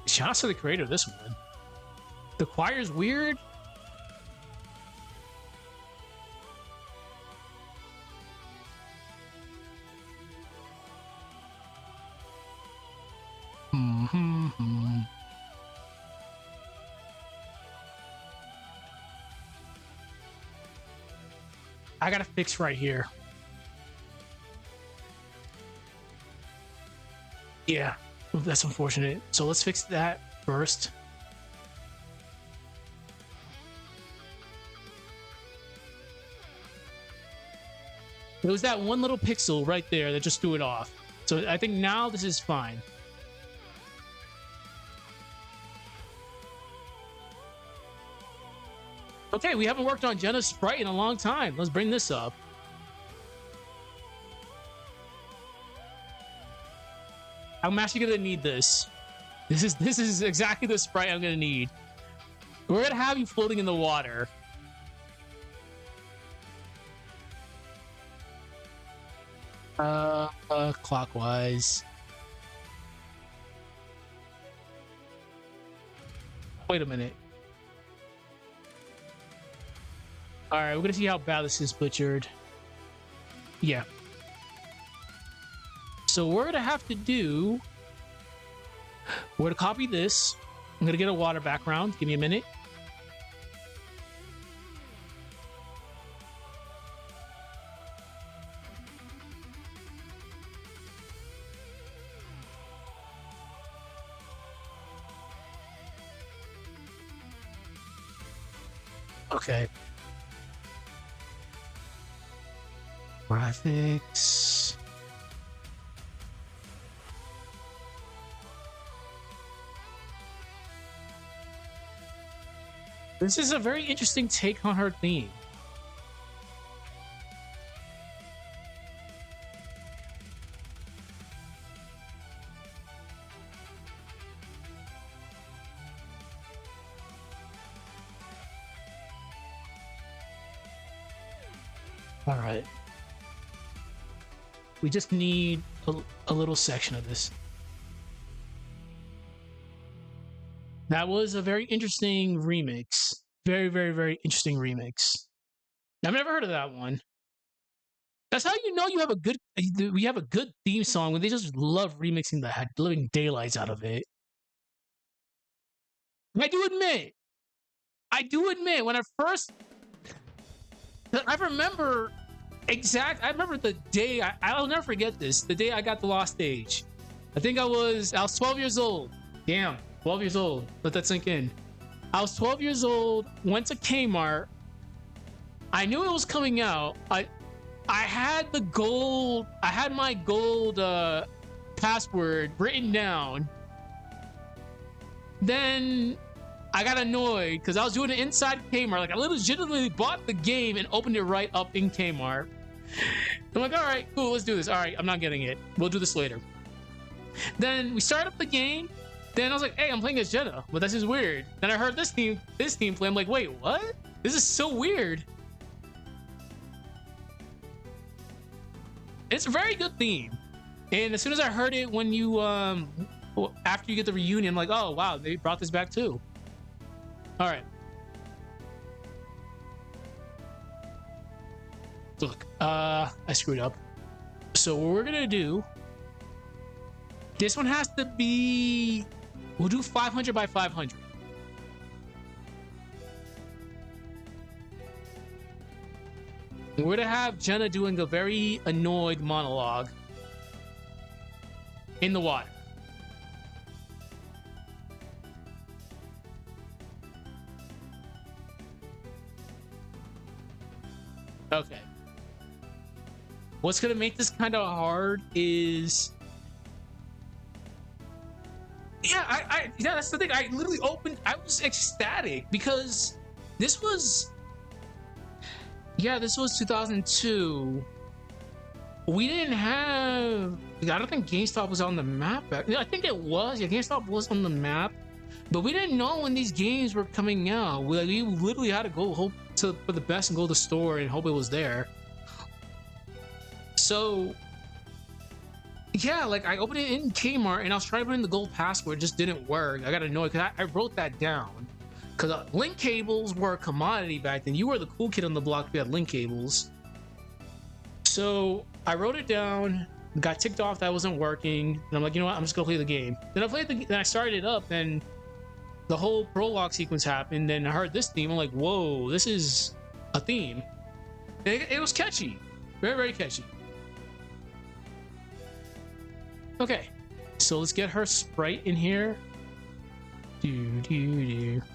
Shout out to the creator of this one. The choir's weird. I gotta fix right here. Yeah, that's unfortunate. So let's fix that first. It was that one little pixel right there that just threw it off. So I think now this is fine. Okay, we haven't worked on Jenna's sprite in a long time. Let's bring this up. I'm actually gonna need this. This is exactly the sprite I'm gonna need. We're gonna have you floating in the water. Clockwise. Wait a minute. All right, we're gonna see how bad this is butchered. Yeah. So we're gonna have to do. We're gonna copy this. I'm gonna get a water background. Give me a minute. Okay. Graphics. This is a very interesting take on her theme. All right. We just need a little section of this. That was a very interesting remix. Very, very, very interesting remix. I've never heard of that one. That's how you know you have a good we have a good theme song when they just love remixing the living daylights out of it. I do admit when I remember the day I'll never forget this. The day I got the Lost Stage. I think I was 12 years old. Damn, 12 years old. Let that sink in. I was 12 years old, went to Kmart. I knew it was coming out. I had my gold password written down. Then I got annoyed because I was doing it inside Kmart. Like I legitimately bought the game and opened it right up in Kmart. I'm like, all right, cool, let's do this. All right, I'm not getting it. We'll do this later. Then we started up the game. Then I was like, hey, I'm playing as Jenna, but this is weird. Then I heard this theme play. I'm like, wait, what? This is so weird. It's a very good theme. And as soon as I heard it when you after you get the reunion, I'm like, oh wow, they brought this back too. All right. Look, I screwed up. So what we're gonna do, this one has to be, we'll do 500 by 500. We're gonna have Jenna doing a very annoyed monologue in the water. Okay. What's gonna make this kind of hard is, yeah, that's the thing. I literally opened. I was ecstatic because this was 2002. We didn't have. I don't think GameStop was on the map back. I think it was. Yeah, GameStop was on the map, but we didn't know when these games were coming out. We literally had to go hope for the best and go to the store and hope it was there. So, yeah, like I opened it in Kmart and I was trying to put in the gold password, it just didn't work. I got annoyed because I wrote that down. Because link cables were a commodity back then. You were the cool kid on the block if you had link cables. So I wrote it down, got ticked off that wasn't working, and I'm like, you know what? I'm just gonna play the game. Then I started it up, and the whole prologue sequence happened. Then I heard this theme. I'm like, whoa, this is a theme. It was catchy. Very, very catchy. Okay. So let's get her sprite in here. And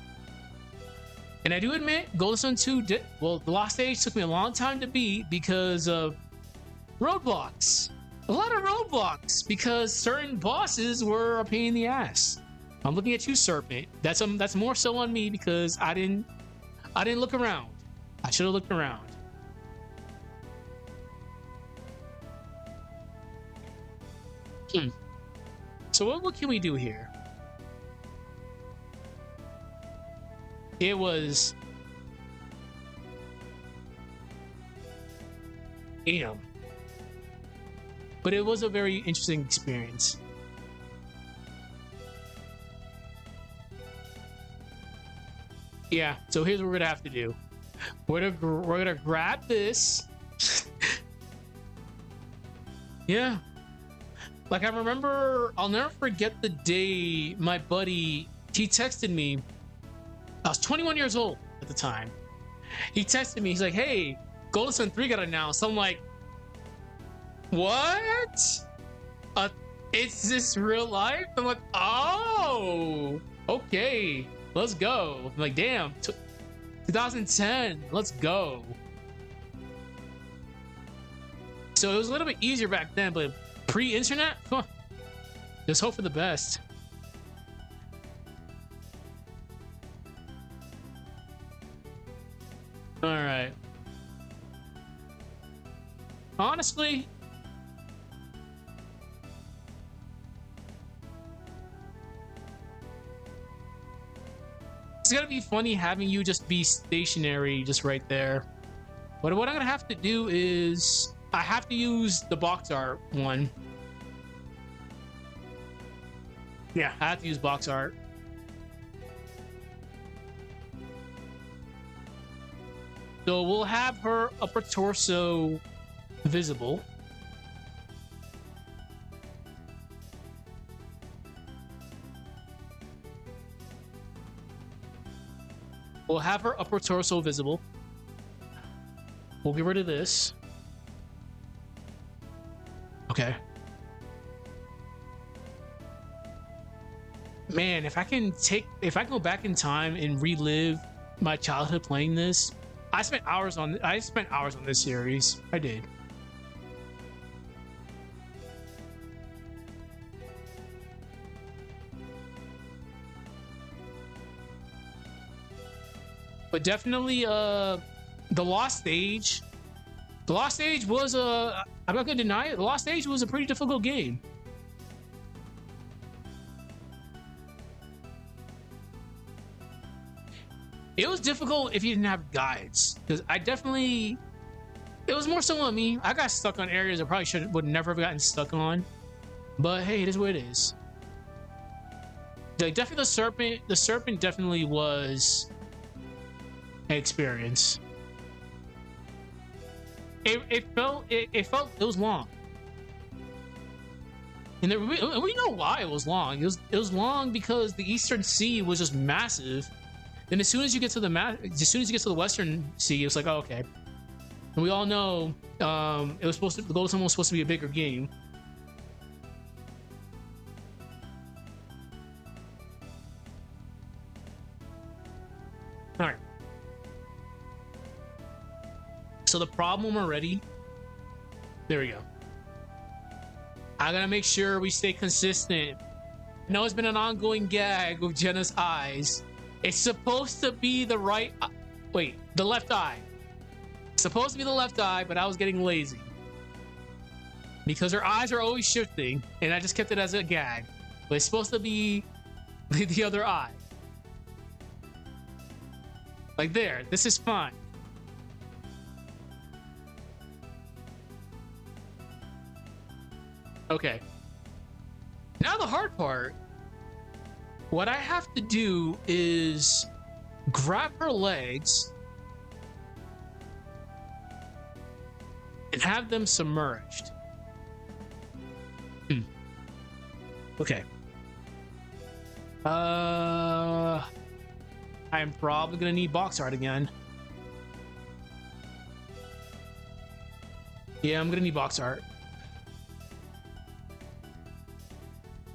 I do admit, Golden Sun 2 did, well, the last stage took me a long time to beat because of roadblocks. A lot of roadblocks because certain bosses were a pain in the ass. I'm looking at you, Serpent. That's more so on me because I didn't look around. I should have looked around. So what can we do here? It was... Damn. But it was a very interesting experience. Yeah, so here's what we're gonna have to do. We're gonna grab this. Yeah. Like, I remember, I'll never forget the day my buddy, he texted me. I was 21 years old at the time. He texted me, he's like, hey, Golden Sun 3 got announced. I'm like, what? It's this real life? I'm like, oh, okay, let's go. I'm like, damn, 2010, let's go. So it was a little bit easier back then, but pre-internet, huh, just hope for the best. All right. Honestly, it's gonna be funny having you just be stationary just right there. But what I'm gonna have to do is I have to use the box art one. Yeah, I have to use box art. So we'll have her upper torso visible. We'll have her upper torso visible. We'll get rid of this. Okay. Man, if I go back in time and relive my childhood playing this, I spent hours on this series. I did. But definitely the Lost Stage. The Lost Stage was I'm not gonna deny it, the Lost Stage was a pretty difficult game. It was difficult if you didn't have guides, because it was more so on me. I got stuck on areas I probably would never have gotten stuck on. But hey, it is what it is. Like, definitely the serpent definitely was an experience. It was long. And we know why it was long. It was long because the Eastern Sea was just massive. Then as soon as you get to the Western Sea, it's like, oh, okay. And we all know the Golden Sun was supposed to be a bigger game. All right. So the problem already. There we go. I gotta make sure we stay consistent. I know it's been an ongoing gag with Jenna's eyes. It's supposed to be the right... the left eye. It's supposed to be the left eye, but I was getting lazy. Because her eyes are always shifting, and I just kept it as a gag. But it's supposed to be the other eye. Like there, this is fine. Okay. Now the hard part. What I have to do is grab her legs and have them submerged. Okay. I'm probably gonna need box art again. Yeah, I'm gonna need box art.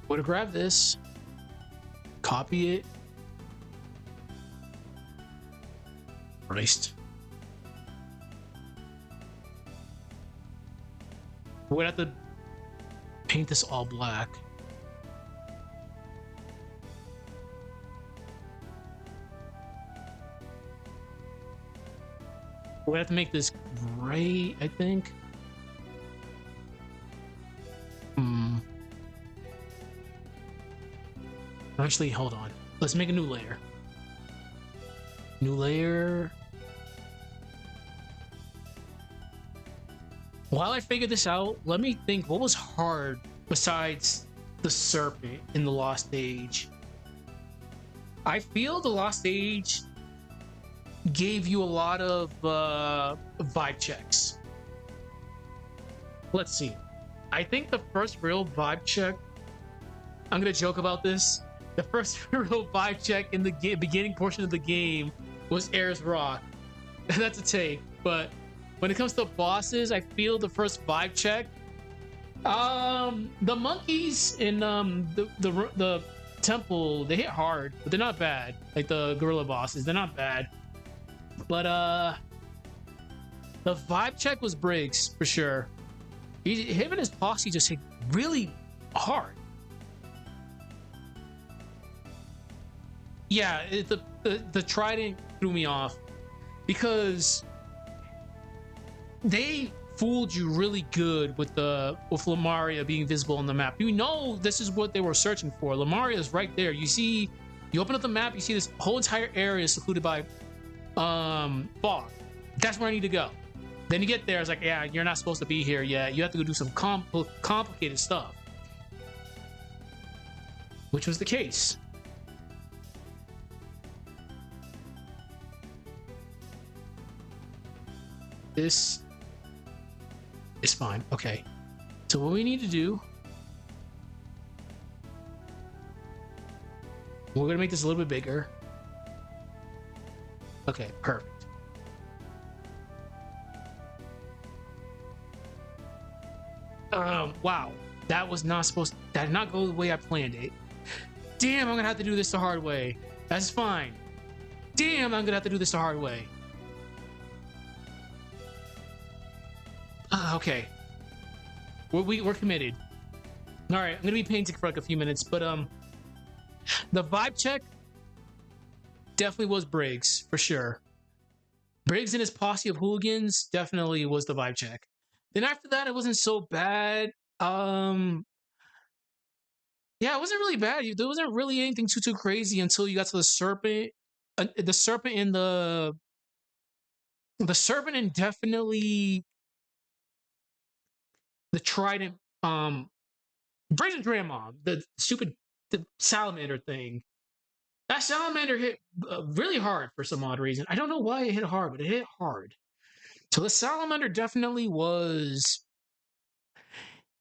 Would have grabbed this, copy it, erased. We'd have to paint this all black. We'd have to make this gray, I think. Actually, hold on. Let's make a new layer. New layer. While I figure this out, let me think what was hard besides the serpent in the Lost Age. I feel the Lost Age gave you a lot of vibe checks. Let's see. I think the first real vibe check, I'm gonna joke about this. The first real vibe check in the beginning portion of the game was Ayers Rock. That's a take, but when it comes to bosses, I feel the first vibe check. The monkeys in the temple, they hit hard, but they're not bad. Like the gorilla bosses, they're not bad. But the vibe check was Briggs for sure. Him and his posse just hit really hard. Yeah, the trident threw me off because they fooled you really good with Lemuria being visible on the map. You know this is what they were searching for. Lemuria is right there. You see, you open up the map, you see this whole entire area secluded by fog. That's where I need to go. Then you get there, it's like, yeah, you're not supposed to be here yet. You have to go do some complicated stuff, which was the case. This is fine. Okay. So what we need to do, we're gonna make this a little bit bigger. Okay, perfect. Wow. That was not supposed that did not go the way I planned it. Damn, I'm gonna have to do this the hard way. That's fine. Damn, I'm gonna have to do this the hard way. Okay. We're committed. All right, I'm gonna be painting for like a few minutes, but the vibe check definitely was Briggs for sure. Briggs and his posse of hooligans definitely was the vibe check. Then after that, it wasn't so bad. Yeah, it wasn't really bad. There wasn't really anything too crazy until you got to the serpent. The serpent and the serpent and definitely the trident. Briggs and Grandma, the salamander thing. That salamander hit really hard for some odd reason. I don't know why it hit hard, but it hit hard. So the salamander definitely was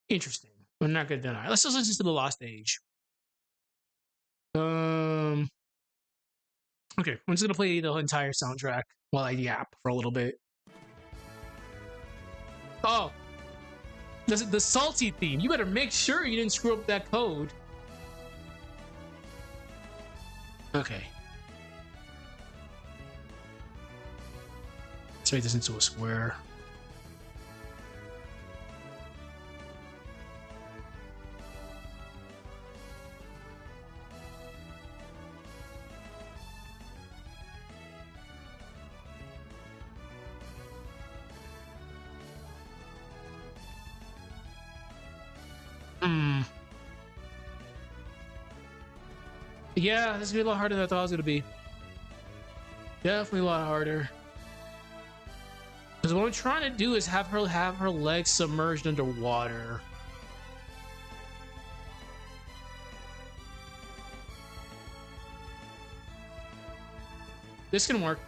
interesting. I'm not gonna deny. Let's just listen to the Lost Age. Okay, I'm just gonna play the entire soundtrack while I yap for a little bit. Oh, the salty theme. You better make sure you didn't screw up that code. Okay. Let's make this into a square. Yeah, this is gonna be a lot harder than I thought it was gonna be. Definitely a lot harder. Because what I'm trying to do is have her legs submerged underwater. This can work.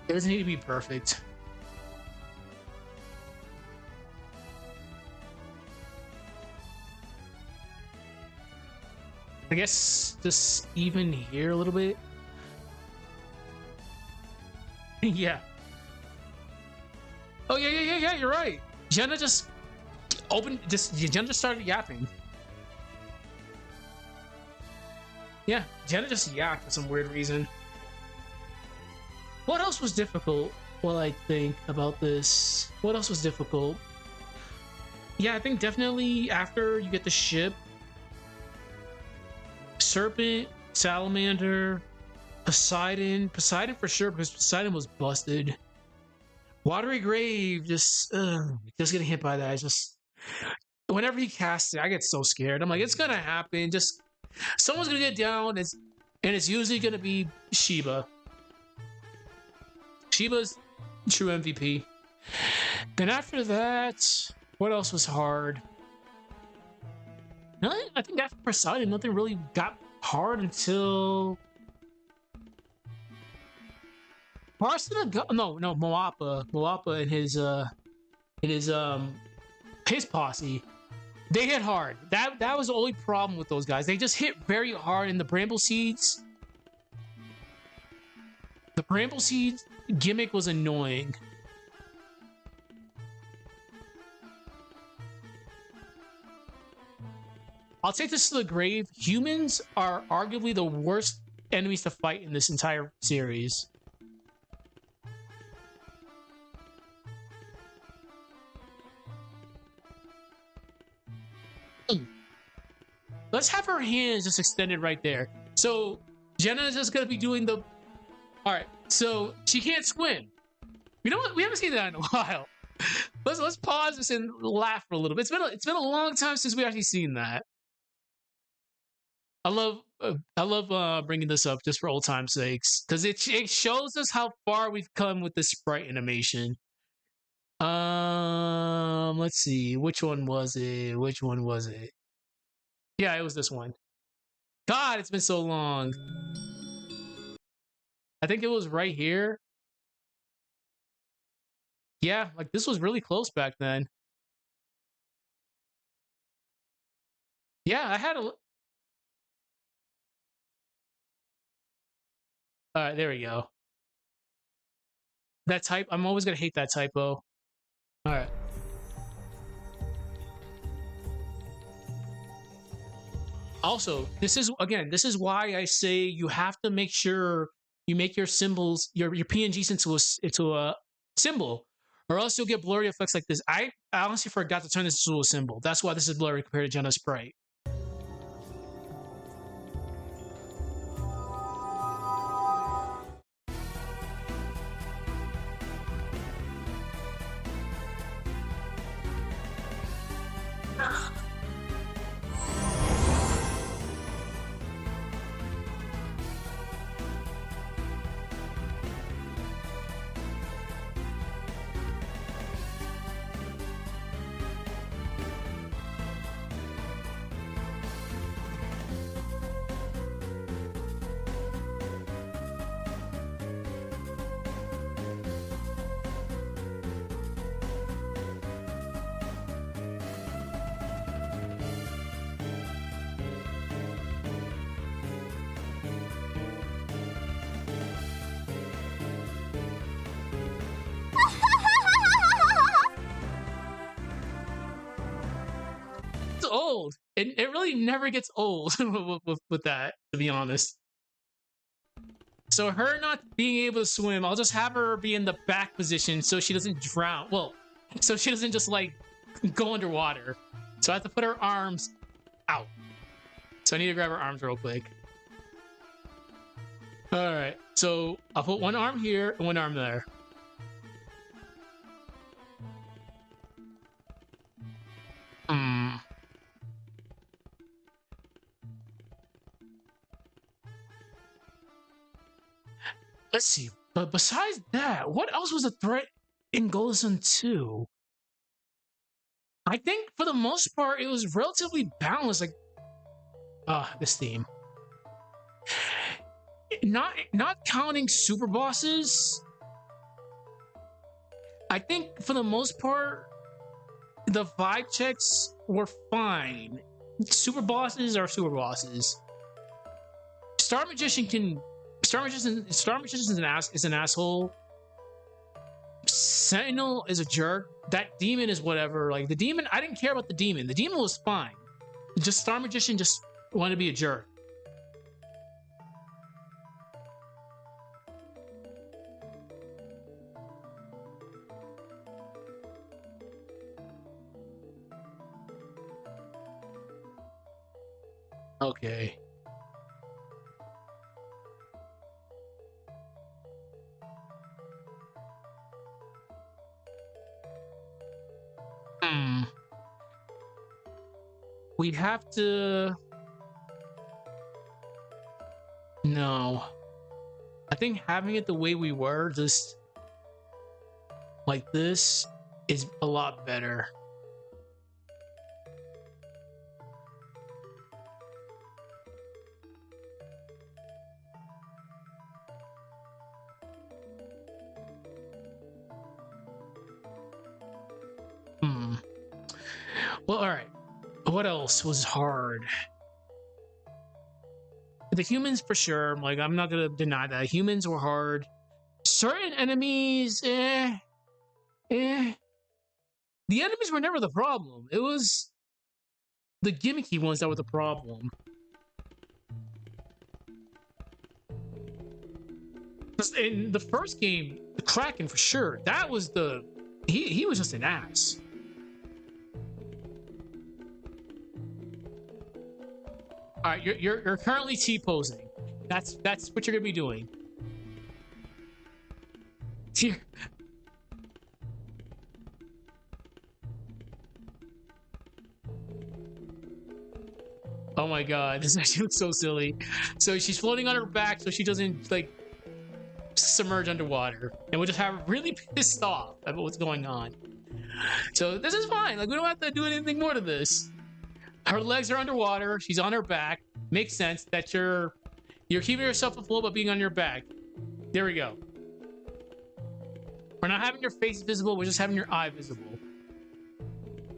It doesn't need to be perfect. I guess just even here a little bit. Yeah. Oh yeah. You're right. Jenna just Jenna just started yapping. Yeah, Jenna just yapped for some weird reason. What else was difficult? Well, I think about this. What else was difficult? Yeah, I think definitely after you get the ship, Serpent, Salamander, Poseidon for sure because Poseidon was busted. Watery Grave, just getting hit by that. Just whenever he casts it, I get so scared. I'm like, it's gonna happen. Just someone's gonna get down. And it's usually gonna be Sheba. Sheba's true MVP. Then after that, what else was hard? I think after Poseidon, nothing really got hard until Moappa and his posse. They hit hard. That was the only problem with those guys. They just hit very hard in the Bramble Seeds. The Bramble Seeds gimmick was annoying. I'll take this to the grave. Humans are arguably the worst enemies to fight in this entire series. Let's have her hands just extended right there. So Jenna is just gonna be doing the. All right, so she can't swim. You know what? We haven't seen that in a while. Let's pause this and laugh for a little bit. It's been a long time since we actually seen that. I love bringing this up just for old time's sakes because it shows us how far we've come with the sprite animation. Let's see, which one was it? Yeah, it was this one. God, it's been so long. I think it was right here. Yeah, like this was really close back then. Yeah, I had a. All right, there we go. That type, I'm always gonna hate that typo. All right. Also, this is why I say you have to make sure you make your symbols, your PNGs into a symbol, or else you'll get blurry effects like this. I honestly forgot to turn this into a symbol. That's why this is blurry compared to Jenna's sprite. Old. It really never gets old with that, to be honest. So her not being able to swim, I'll just have her be in the back position so she doesn't drown. Well, so she doesn't just like go underwater. So I have to put her arms out. So I need to grab her arms real quick. All right. So I'll put one arm here and one arm there. Let's see. But besides that, what else was a threat in Golden 2? I think for the most part, it was relatively balanced. Like, this theme. Not counting super bosses. I think for the most part, the vibe checks were fine. Super bosses are super bosses. Star Magician can. Star Magician is an asshole. Sentinel is a jerk. That demon is whatever. Like the demon, I didn't care about the demon. The demon was fine. Just Star Magician just wanted to be a jerk. Okay. We have to... No. I think having it the way we were, just like this, is a lot better. Well, alright. What else was hard? The humans, for sure. Like, I'm not gonna deny that. Humans were hard. Certain enemies, The enemies were never the problem. It was the gimmicky ones that were the problem. In the first game, the Kraken, for sure, that was the... He was just an ass. All right, you're currently T-posing. That's what you're gonna be doing. Here. Oh my god, this actually looks so silly. So she's floating on her back so she doesn't like submerge underwater, and we'll just have her really pissed off about what's going on. So this is fine. Like we don't have to do anything more to this. Her legs are underwater. She's on her back. Makes sense that you're keeping yourself afloat but being on your back. There we go. We're not having your face visible. We're just having your eye visible.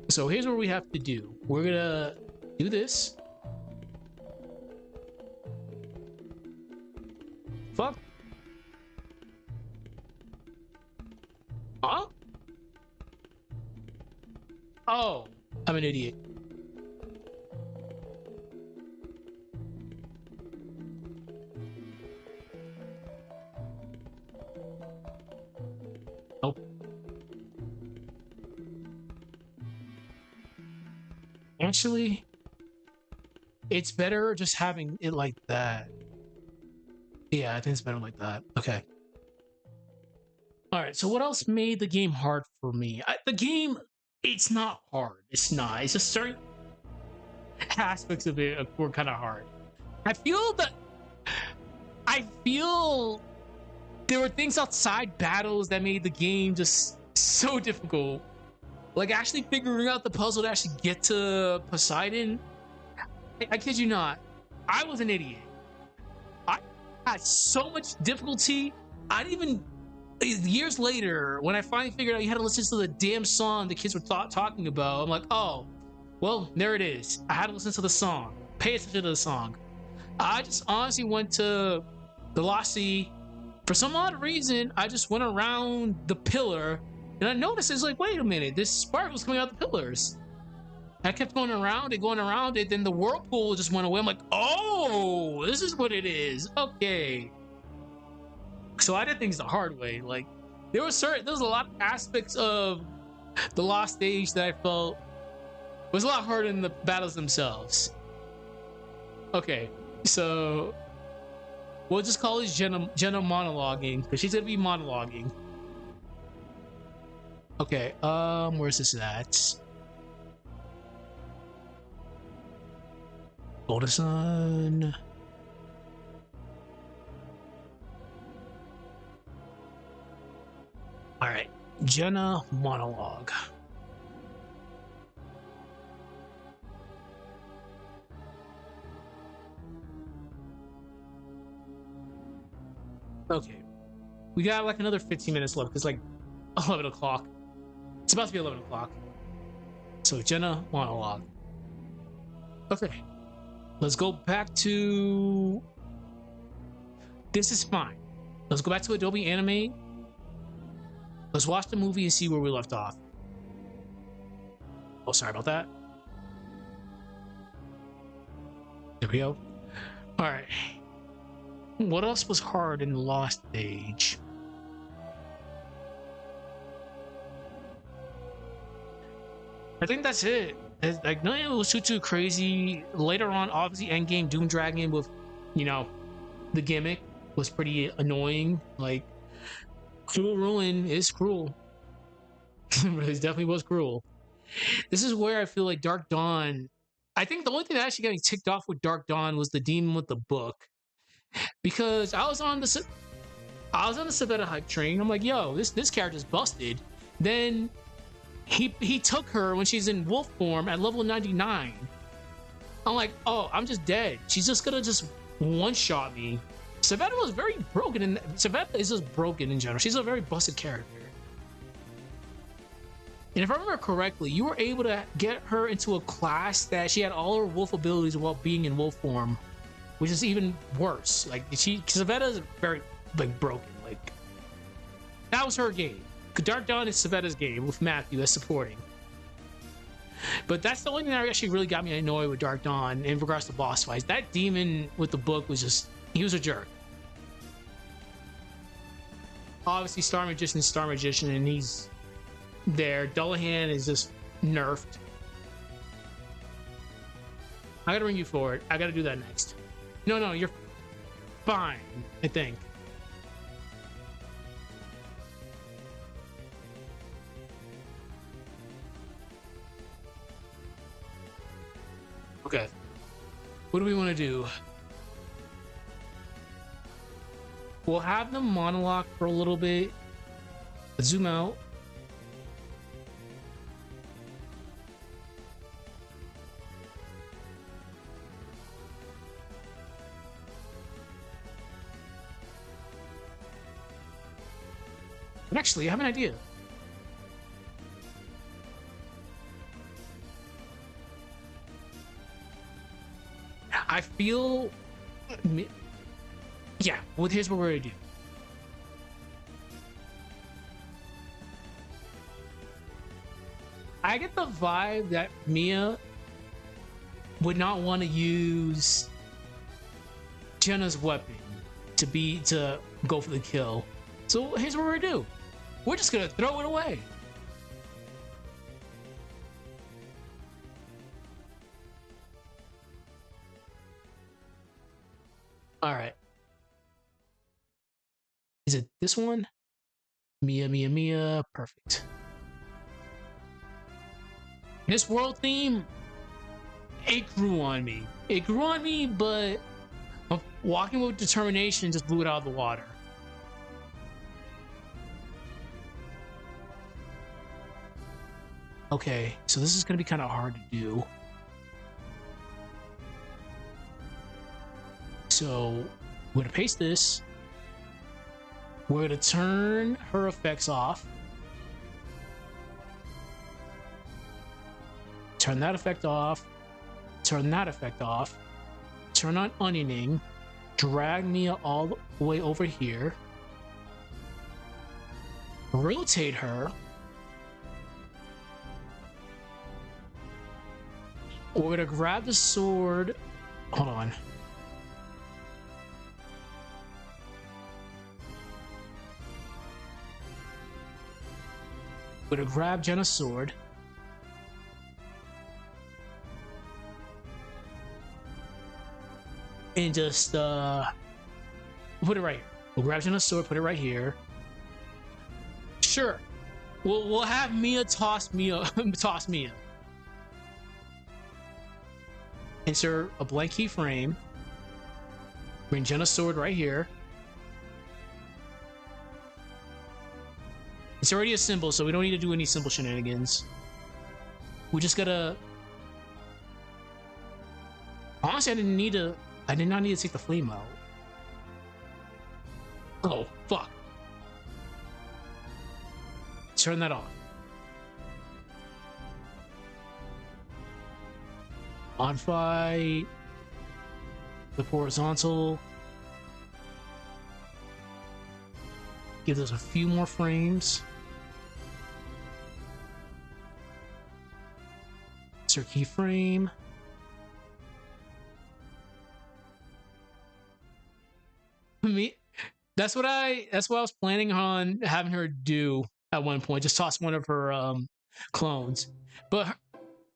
So here's what we have to do. We're gonna do this. Fuck. Huh? Oh, I'm an idiot. Nope. Actually, it's better just having it like that. Yeah, I think it's better like that. Okay. All right, so what else made the game hard for me? The game, it's not hard. It's not. It's just certain aspects of it were kind of hard. I feel there were things outside battles that made the game just so difficult. Like actually figuring out the puzzle to actually get to Poseidon. I kid you not. I was an idiot. I had so much difficulty. I didn't even... Years later, when I finally figured out you had to listen to the damn song the kids were talking about, I'm like, oh, well, there it is. I had to listen to the song. Pay attention to the song. I just honestly went to the Lost Sea. For some odd reason, I just went around the pillar, and I noticed it's like, wait a minute, this spark was coming out the pillars. I kept going around it, then the whirlpool just went away. I'm like, oh, this is what it is. Okay. So I did things the hard way. Like there was a lot of aspects of the Lost Stage that I felt was a lot harder than the battles themselves. Okay, so we'll just call this Jenna monologuing because she's gonna be monologuing. Okay, where's this at? Golden Sun. All right, Jenna monologue. Okay, we got like another 15 minutes left because like 11 o'clock. It's about to be 11 o'clock. So Jenna monologue. Okay, let's go back to This is fine. Let's go back to Adobe Animate. Let's watch the movie and see where we left off. Oh, sorry about that. There we go. All right. What else was hard in the Lost Age? I think that's it. Like, nothing was too crazy. Later on, obviously, Endgame Doom Dragon with, you know, the gimmick was pretty annoying. Like, Cruel Ruin is cruel. It definitely was cruel. This is where I feel like Dark Dawn. I think the only thing that actually got me ticked off with Dark Dawn was the demon with the book, because I was on the Savetta hype train. I'm like, yo, this character's busted. Then he took her when she's in wolf form at level 99. I'm like, oh, I'm just dead. She's just gonna just one-shot me. Savetta was very broken, and Savetta is just broken in general. She's a very busted character. And if I remember correctly, you were able to get her into a class that she had all her wolf abilities while being in wolf form, which is even worse. Like, Savetta is very, like, broken. Like, that was her game. Dark Dawn is Savetta's game with Matthew as supporting. But that's the only thing that actually really got me annoyed with Dark Dawn in regards to boss fights. That demon with the book was just, he was a jerk. Obviously, Star Magician, and he's there. Dullahan is just nerfed. I gotta bring you forward. I gotta do that next. No, you're fine, I think. Okay. What do we want to do? We'll have them monologue for a little bit. Let's zoom out. But actually, I have an idea. I feel... Yeah, well, here's what we're gonna do. I get the vibe that Mia would not want to use Jenna's weapon to go for the kill. So here's what we're gonna do. We're just gonna throw it away. All right. Is it this one? Mia. Perfect. This world theme, it grew on me. It grew on me, but walking with determination just blew it out of the water. Okay, so this is going to be kind of hard to do. So we're going to paste this. We're going to turn her effects off. Turn that effect off. Turn that effect off. Turn on onioning. Drag Mia all the way over here. Rotate her. We're gonna grab the sword. Hold on. We're gonna grab Jenna's sword. And just put it right here. We'll grab Jenna's sword, put it right here. Sure. We'll have Mia toss Mia. Toss Mia. Insert a blank keyframe. Bring Jenna's sword right here. It's already a symbol, so we don't need to do any symbol shenanigans. We just gotta... Honestly, I did not need to take the flame out. Oh, fuck. Turn that off. On fight. The horizontal. Give us a few more frames. Insert keyframe. Me, that's what I was planning on having her do at one point. Just toss one of her clones, but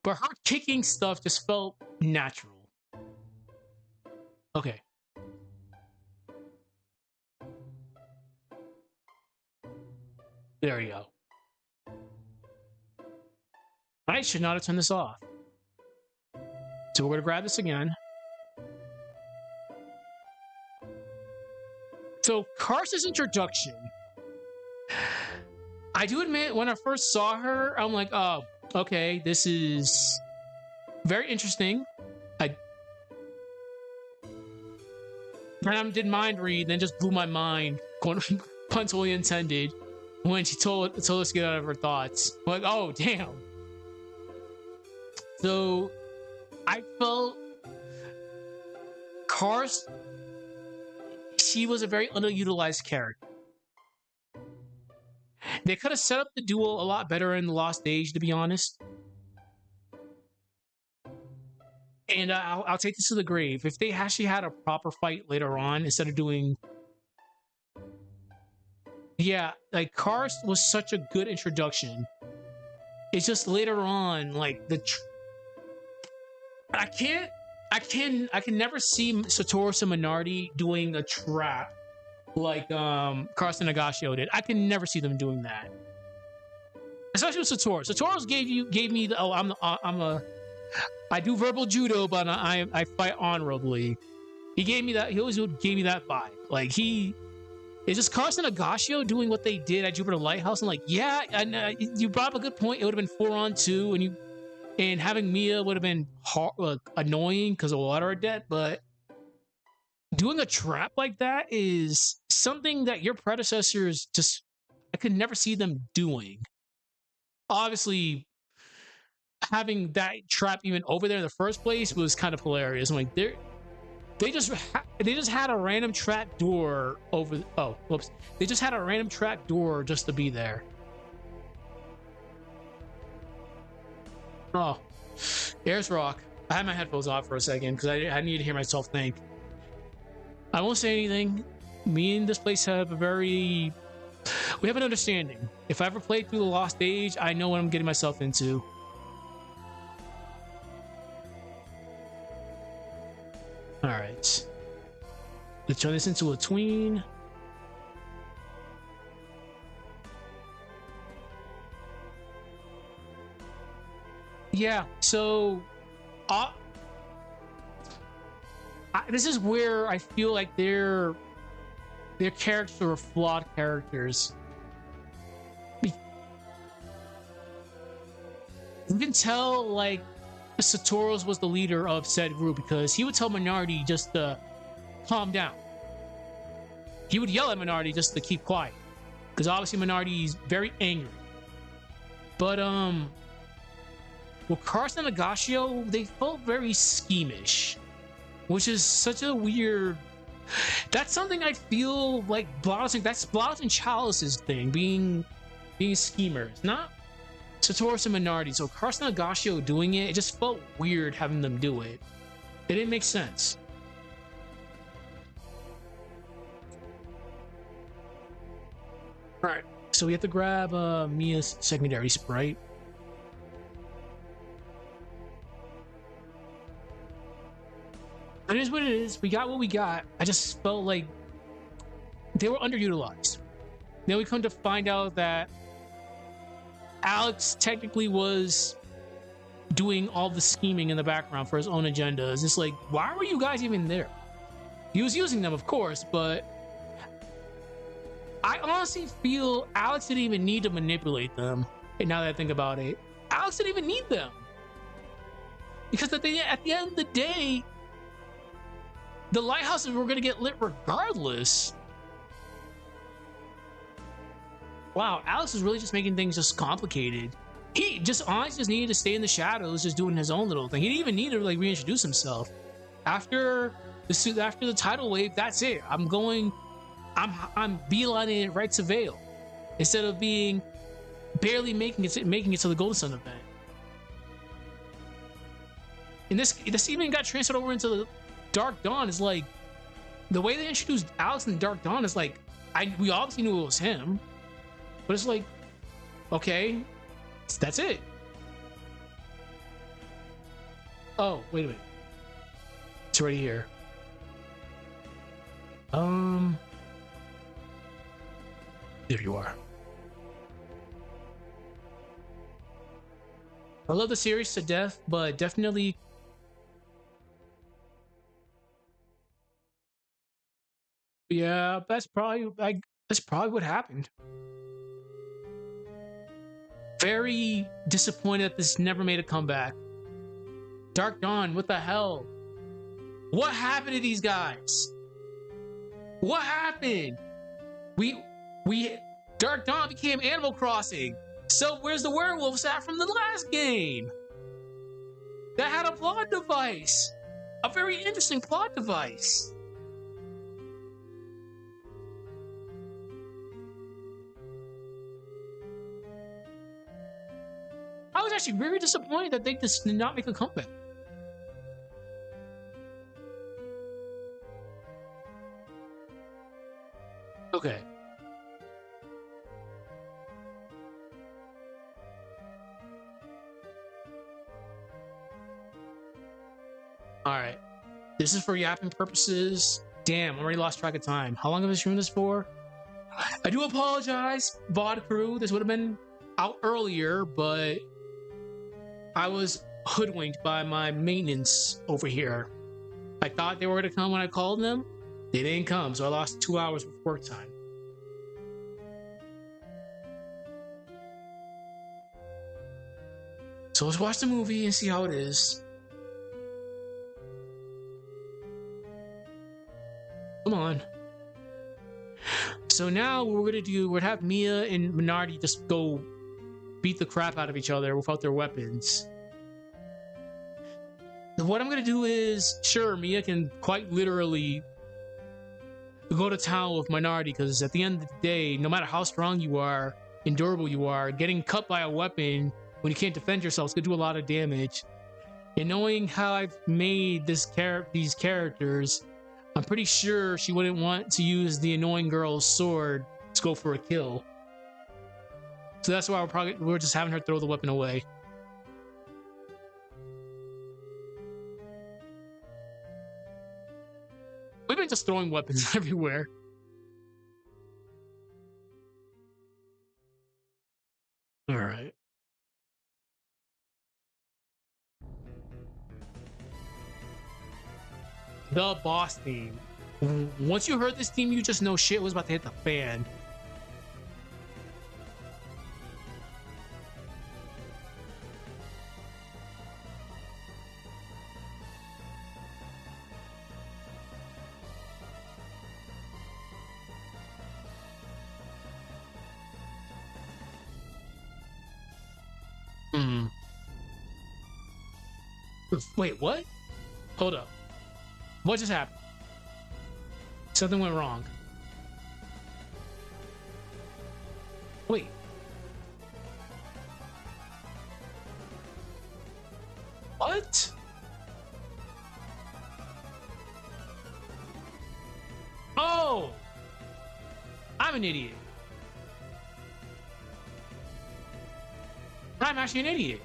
her kicking stuff just felt natural. Okay. There we go. I should not have turned this off. So we're gonna grab this again. So Karsta's introduction, I do admit when I first saw her, I'm like, oh, okay, this is very interesting. I did mind read, then just blew my mind, pun totally intended, when she told us to get out of her thoughts. I'm like, oh, damn. So I felt Karst, she was a very underutilized character. They could have set up the duel a lot better in The Lost Age, to be honest. And I'll take this to the grave. If they actually had a proper fight later on, instead of doing... Yeah, like, Karst was such a good introduction. It's just later on, like, I can never see Satoru and Minardi doing a trap like Karst and Nagashio did. I can never see them doing that. Especially with Satoru. Satoru's gave me the I do verbal judo, but I fight honorably. He gave me that. He always gave me that vibe. Like it's just Karst and Nagashio doing what they did at Jupiter Lighthouse. And like, yeah, and you brought up a good point. It would have been 4-on-2, and having Mia would have been annoying because of water debt, but doing a trap like that is something that your predecessors just, I could never see them doing. Obviously, having that trap even over there in the first place was kind of hilarious. I'm like, they just had a random trap door over. Oh, whoops! They just had a random trap door just to be there. Oh, Airs Rock. I had my headphones off for a second because I need to hear myself think. I won't say anything. Me and this place have we have an understanding. If I ever played through The Lost Age, I know what I'm getting myself into. Alright. Let's turn this into a tween. Yeah, so this is where I feel like their characters are flawed characters. You can tell like Satoru's was the leader of said group because he would tell Minardi just to calm down. He would yell at Minardi just to keep quiet because obviously Minardi's very angry. But with Karst and Nagashio, they felt very schemish, which is such a weird. That's something I feel like that's Blauss and Chalice's thing, being schemers, not Satoru and Minardi. So Karst and Nagashio doing it just felt weird having them do it. It didn't make sense. All right, so we have to grab Mia's secondary sprite. It is what it is. We got what we got. I just felt like they were underutilized. Then we come to find out that Alex technically was doing all the scheming in the background for his own agenda. It's just like, why were you guys even there? He was using them, of course, but I honestly feel Alex didn't even need to manipulate them. And now that I think about it, Alex didn't even need them. Because at the end of the day, the lighthouses were going to get lit regardless. Wow, Alex is really just making things just complicated. He just honestly just needed to stay in the shadows, just doing his own little thing. He didn't even need to like reintroduce himself. After the tidal wave, that's it. I'm beelining it right to Veil instead of being barely making it to the Golden Sun event. And this even got transferred over into the Dark Dawn. Is like the way they introduced Alex in Dark Dawn is like we obviously knew it was him, but it's like, okay, that's it. Oh, wait a minute. It's right here. There you are. I love the series to death, but definitely yeah, that's probably what happened. Very disappointed that this never made a comeback. Dark Dawn, what the hell? What happened to these guys? What happened? We Dark Dawn became Animal Crossing. So where's the werewolves at from the last game? That had a plot device. A very interesting plot device. I was actually very disappointed that they just did not make a comeback. Okay. Alright. This is for yapping purposes. Damn, I already lost track of time. How long have I streamed this for? I do apologize, VOD crew. This would have been out earlier, but I was hoodwinked by my maintenance over here. I thought they were going to come when I called them. They didn't come, so I lost 2 hours of work time. So let's watch the movie and see how it is. Come on. So now what we're gonna do, we're gonna have Mia and Minardi just go beat the crap out of each other without their weapons. What I'm gonna do is, sure, Mia can quite literally go to town with Minardi, because at the end of the day, no matter how strong you are and durable you are, getting cut by a weapon when you can't defend yourself is gonna do a lot of damage. And knowing how I've made these characters, I'm pretty sure she wouldn't want to use the annoying girl's sword to go for a kill. So that's why we're just having her throw the weapon away. We've been just throwing weapons everywhere. All right. The boss theme. Once you heard this theme, you just know shit was about to hit the fan. Wait, what? Hold up. What just happened? Something went wrong. Wait. What? Oh! I'm an idiot. I'm actually an idiot.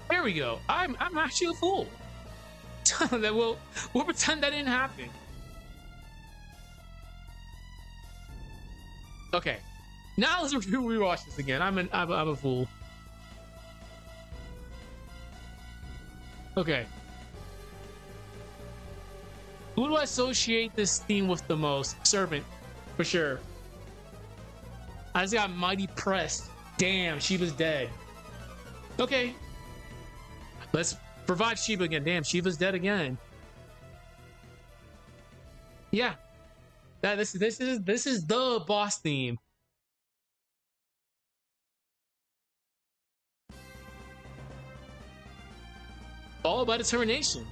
There we go. I'm actually a fool. That we'll pretend that didn't happen. Okay. Now let's rewatch this again. I'm a fool. Okay. Who do I associate this theme with the most? Servant, for sure. I just got mighty pressed. Damn, Shiva's dead. Okay. Let's revive Shiva again. Damn, Shiva's dead again. Yeah. This is the boss theme. all about determination.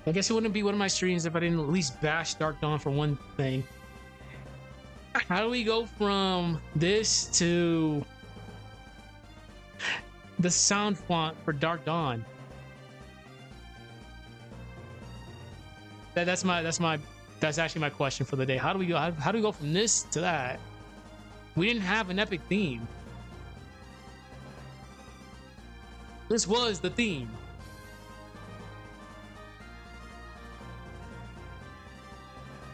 I guess it wouldn't be one of my streams if I didn't at least bash Dark Dawn for one thing. How do we go from this to the sound font for Dark Dawn? That's actually my question for the day. How do we go? How do we go from this to that? We didn't have an epic theme. This was the theme.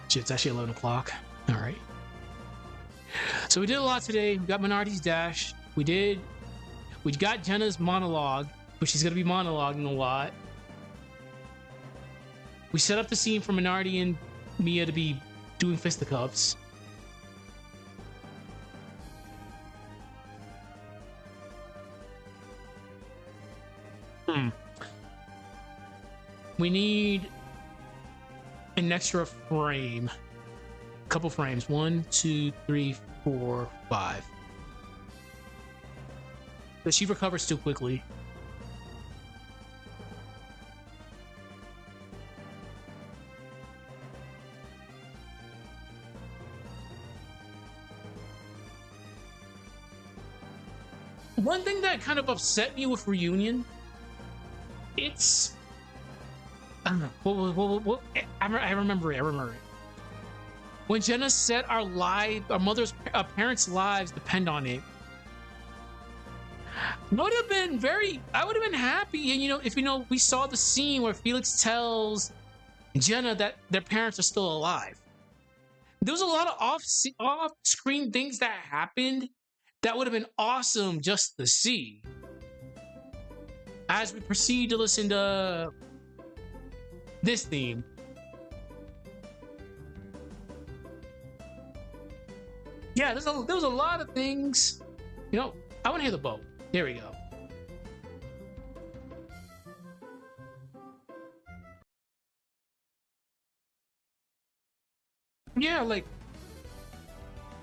Shit, it's actually 11 o'clock. All right. So we did a lot today. We got Minardi's Dash. We got Jenna's monologue, which she's going to be monologuing a lot. We set up the scene for Minardi and Mia to be doing fisticuffs. We need an extra frame. A couple frames. 1, 2, 3, 4, 5. But she recovers too quickly. One thing that kind of upset me with Reunion, it's... I don't know. I remember it. When Jenna said our parents' lives depend on it, I would have been happy. And if we saw the scene where Felix tells Jenna that their parents are still alive. There was a lot of off-screen things that happened that would have been awesome just to see. As we proceed to listen to this theme. Yeah, there was a lot of things. I want to hear the bow. Here we go. Yeah,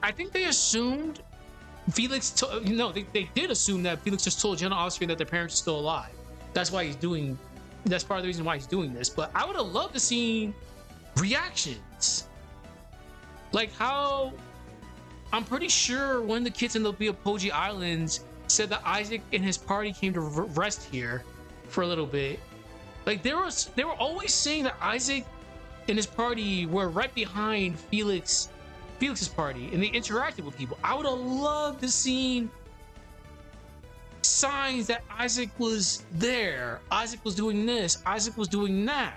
I think they assumed Felix. They did assume that Felix just told Jenna Austria that their parents are still alive. That's why he's doing. That's part of the reason why he's doing this. But I would have loved to see reactions. Like how I'm pretty sure one of the kids in the Biapoji Islands said that Isaac and his party came to rest here for a little bit. Like they were always saying that Isaac and his party were right behind Felix's party, and they interacted with people. I would have loved to see signs that Isaac was there. Isaac was doing this. Isaac was doing that.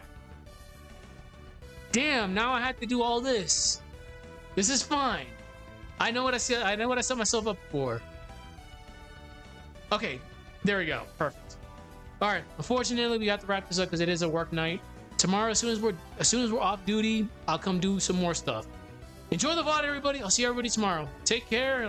Damn, now I had to do all this. This is fine. I know what I said. I know what I set myself up for. Okay, there we go. Perfect. All right. Unfortunately, we have to wrap this up because it is a work night. Tomorrow, as soon as we're off duty, I'll come do some more stuff. Enjoy the VOD, everybody. I'll see everybody tomorrow. Take care.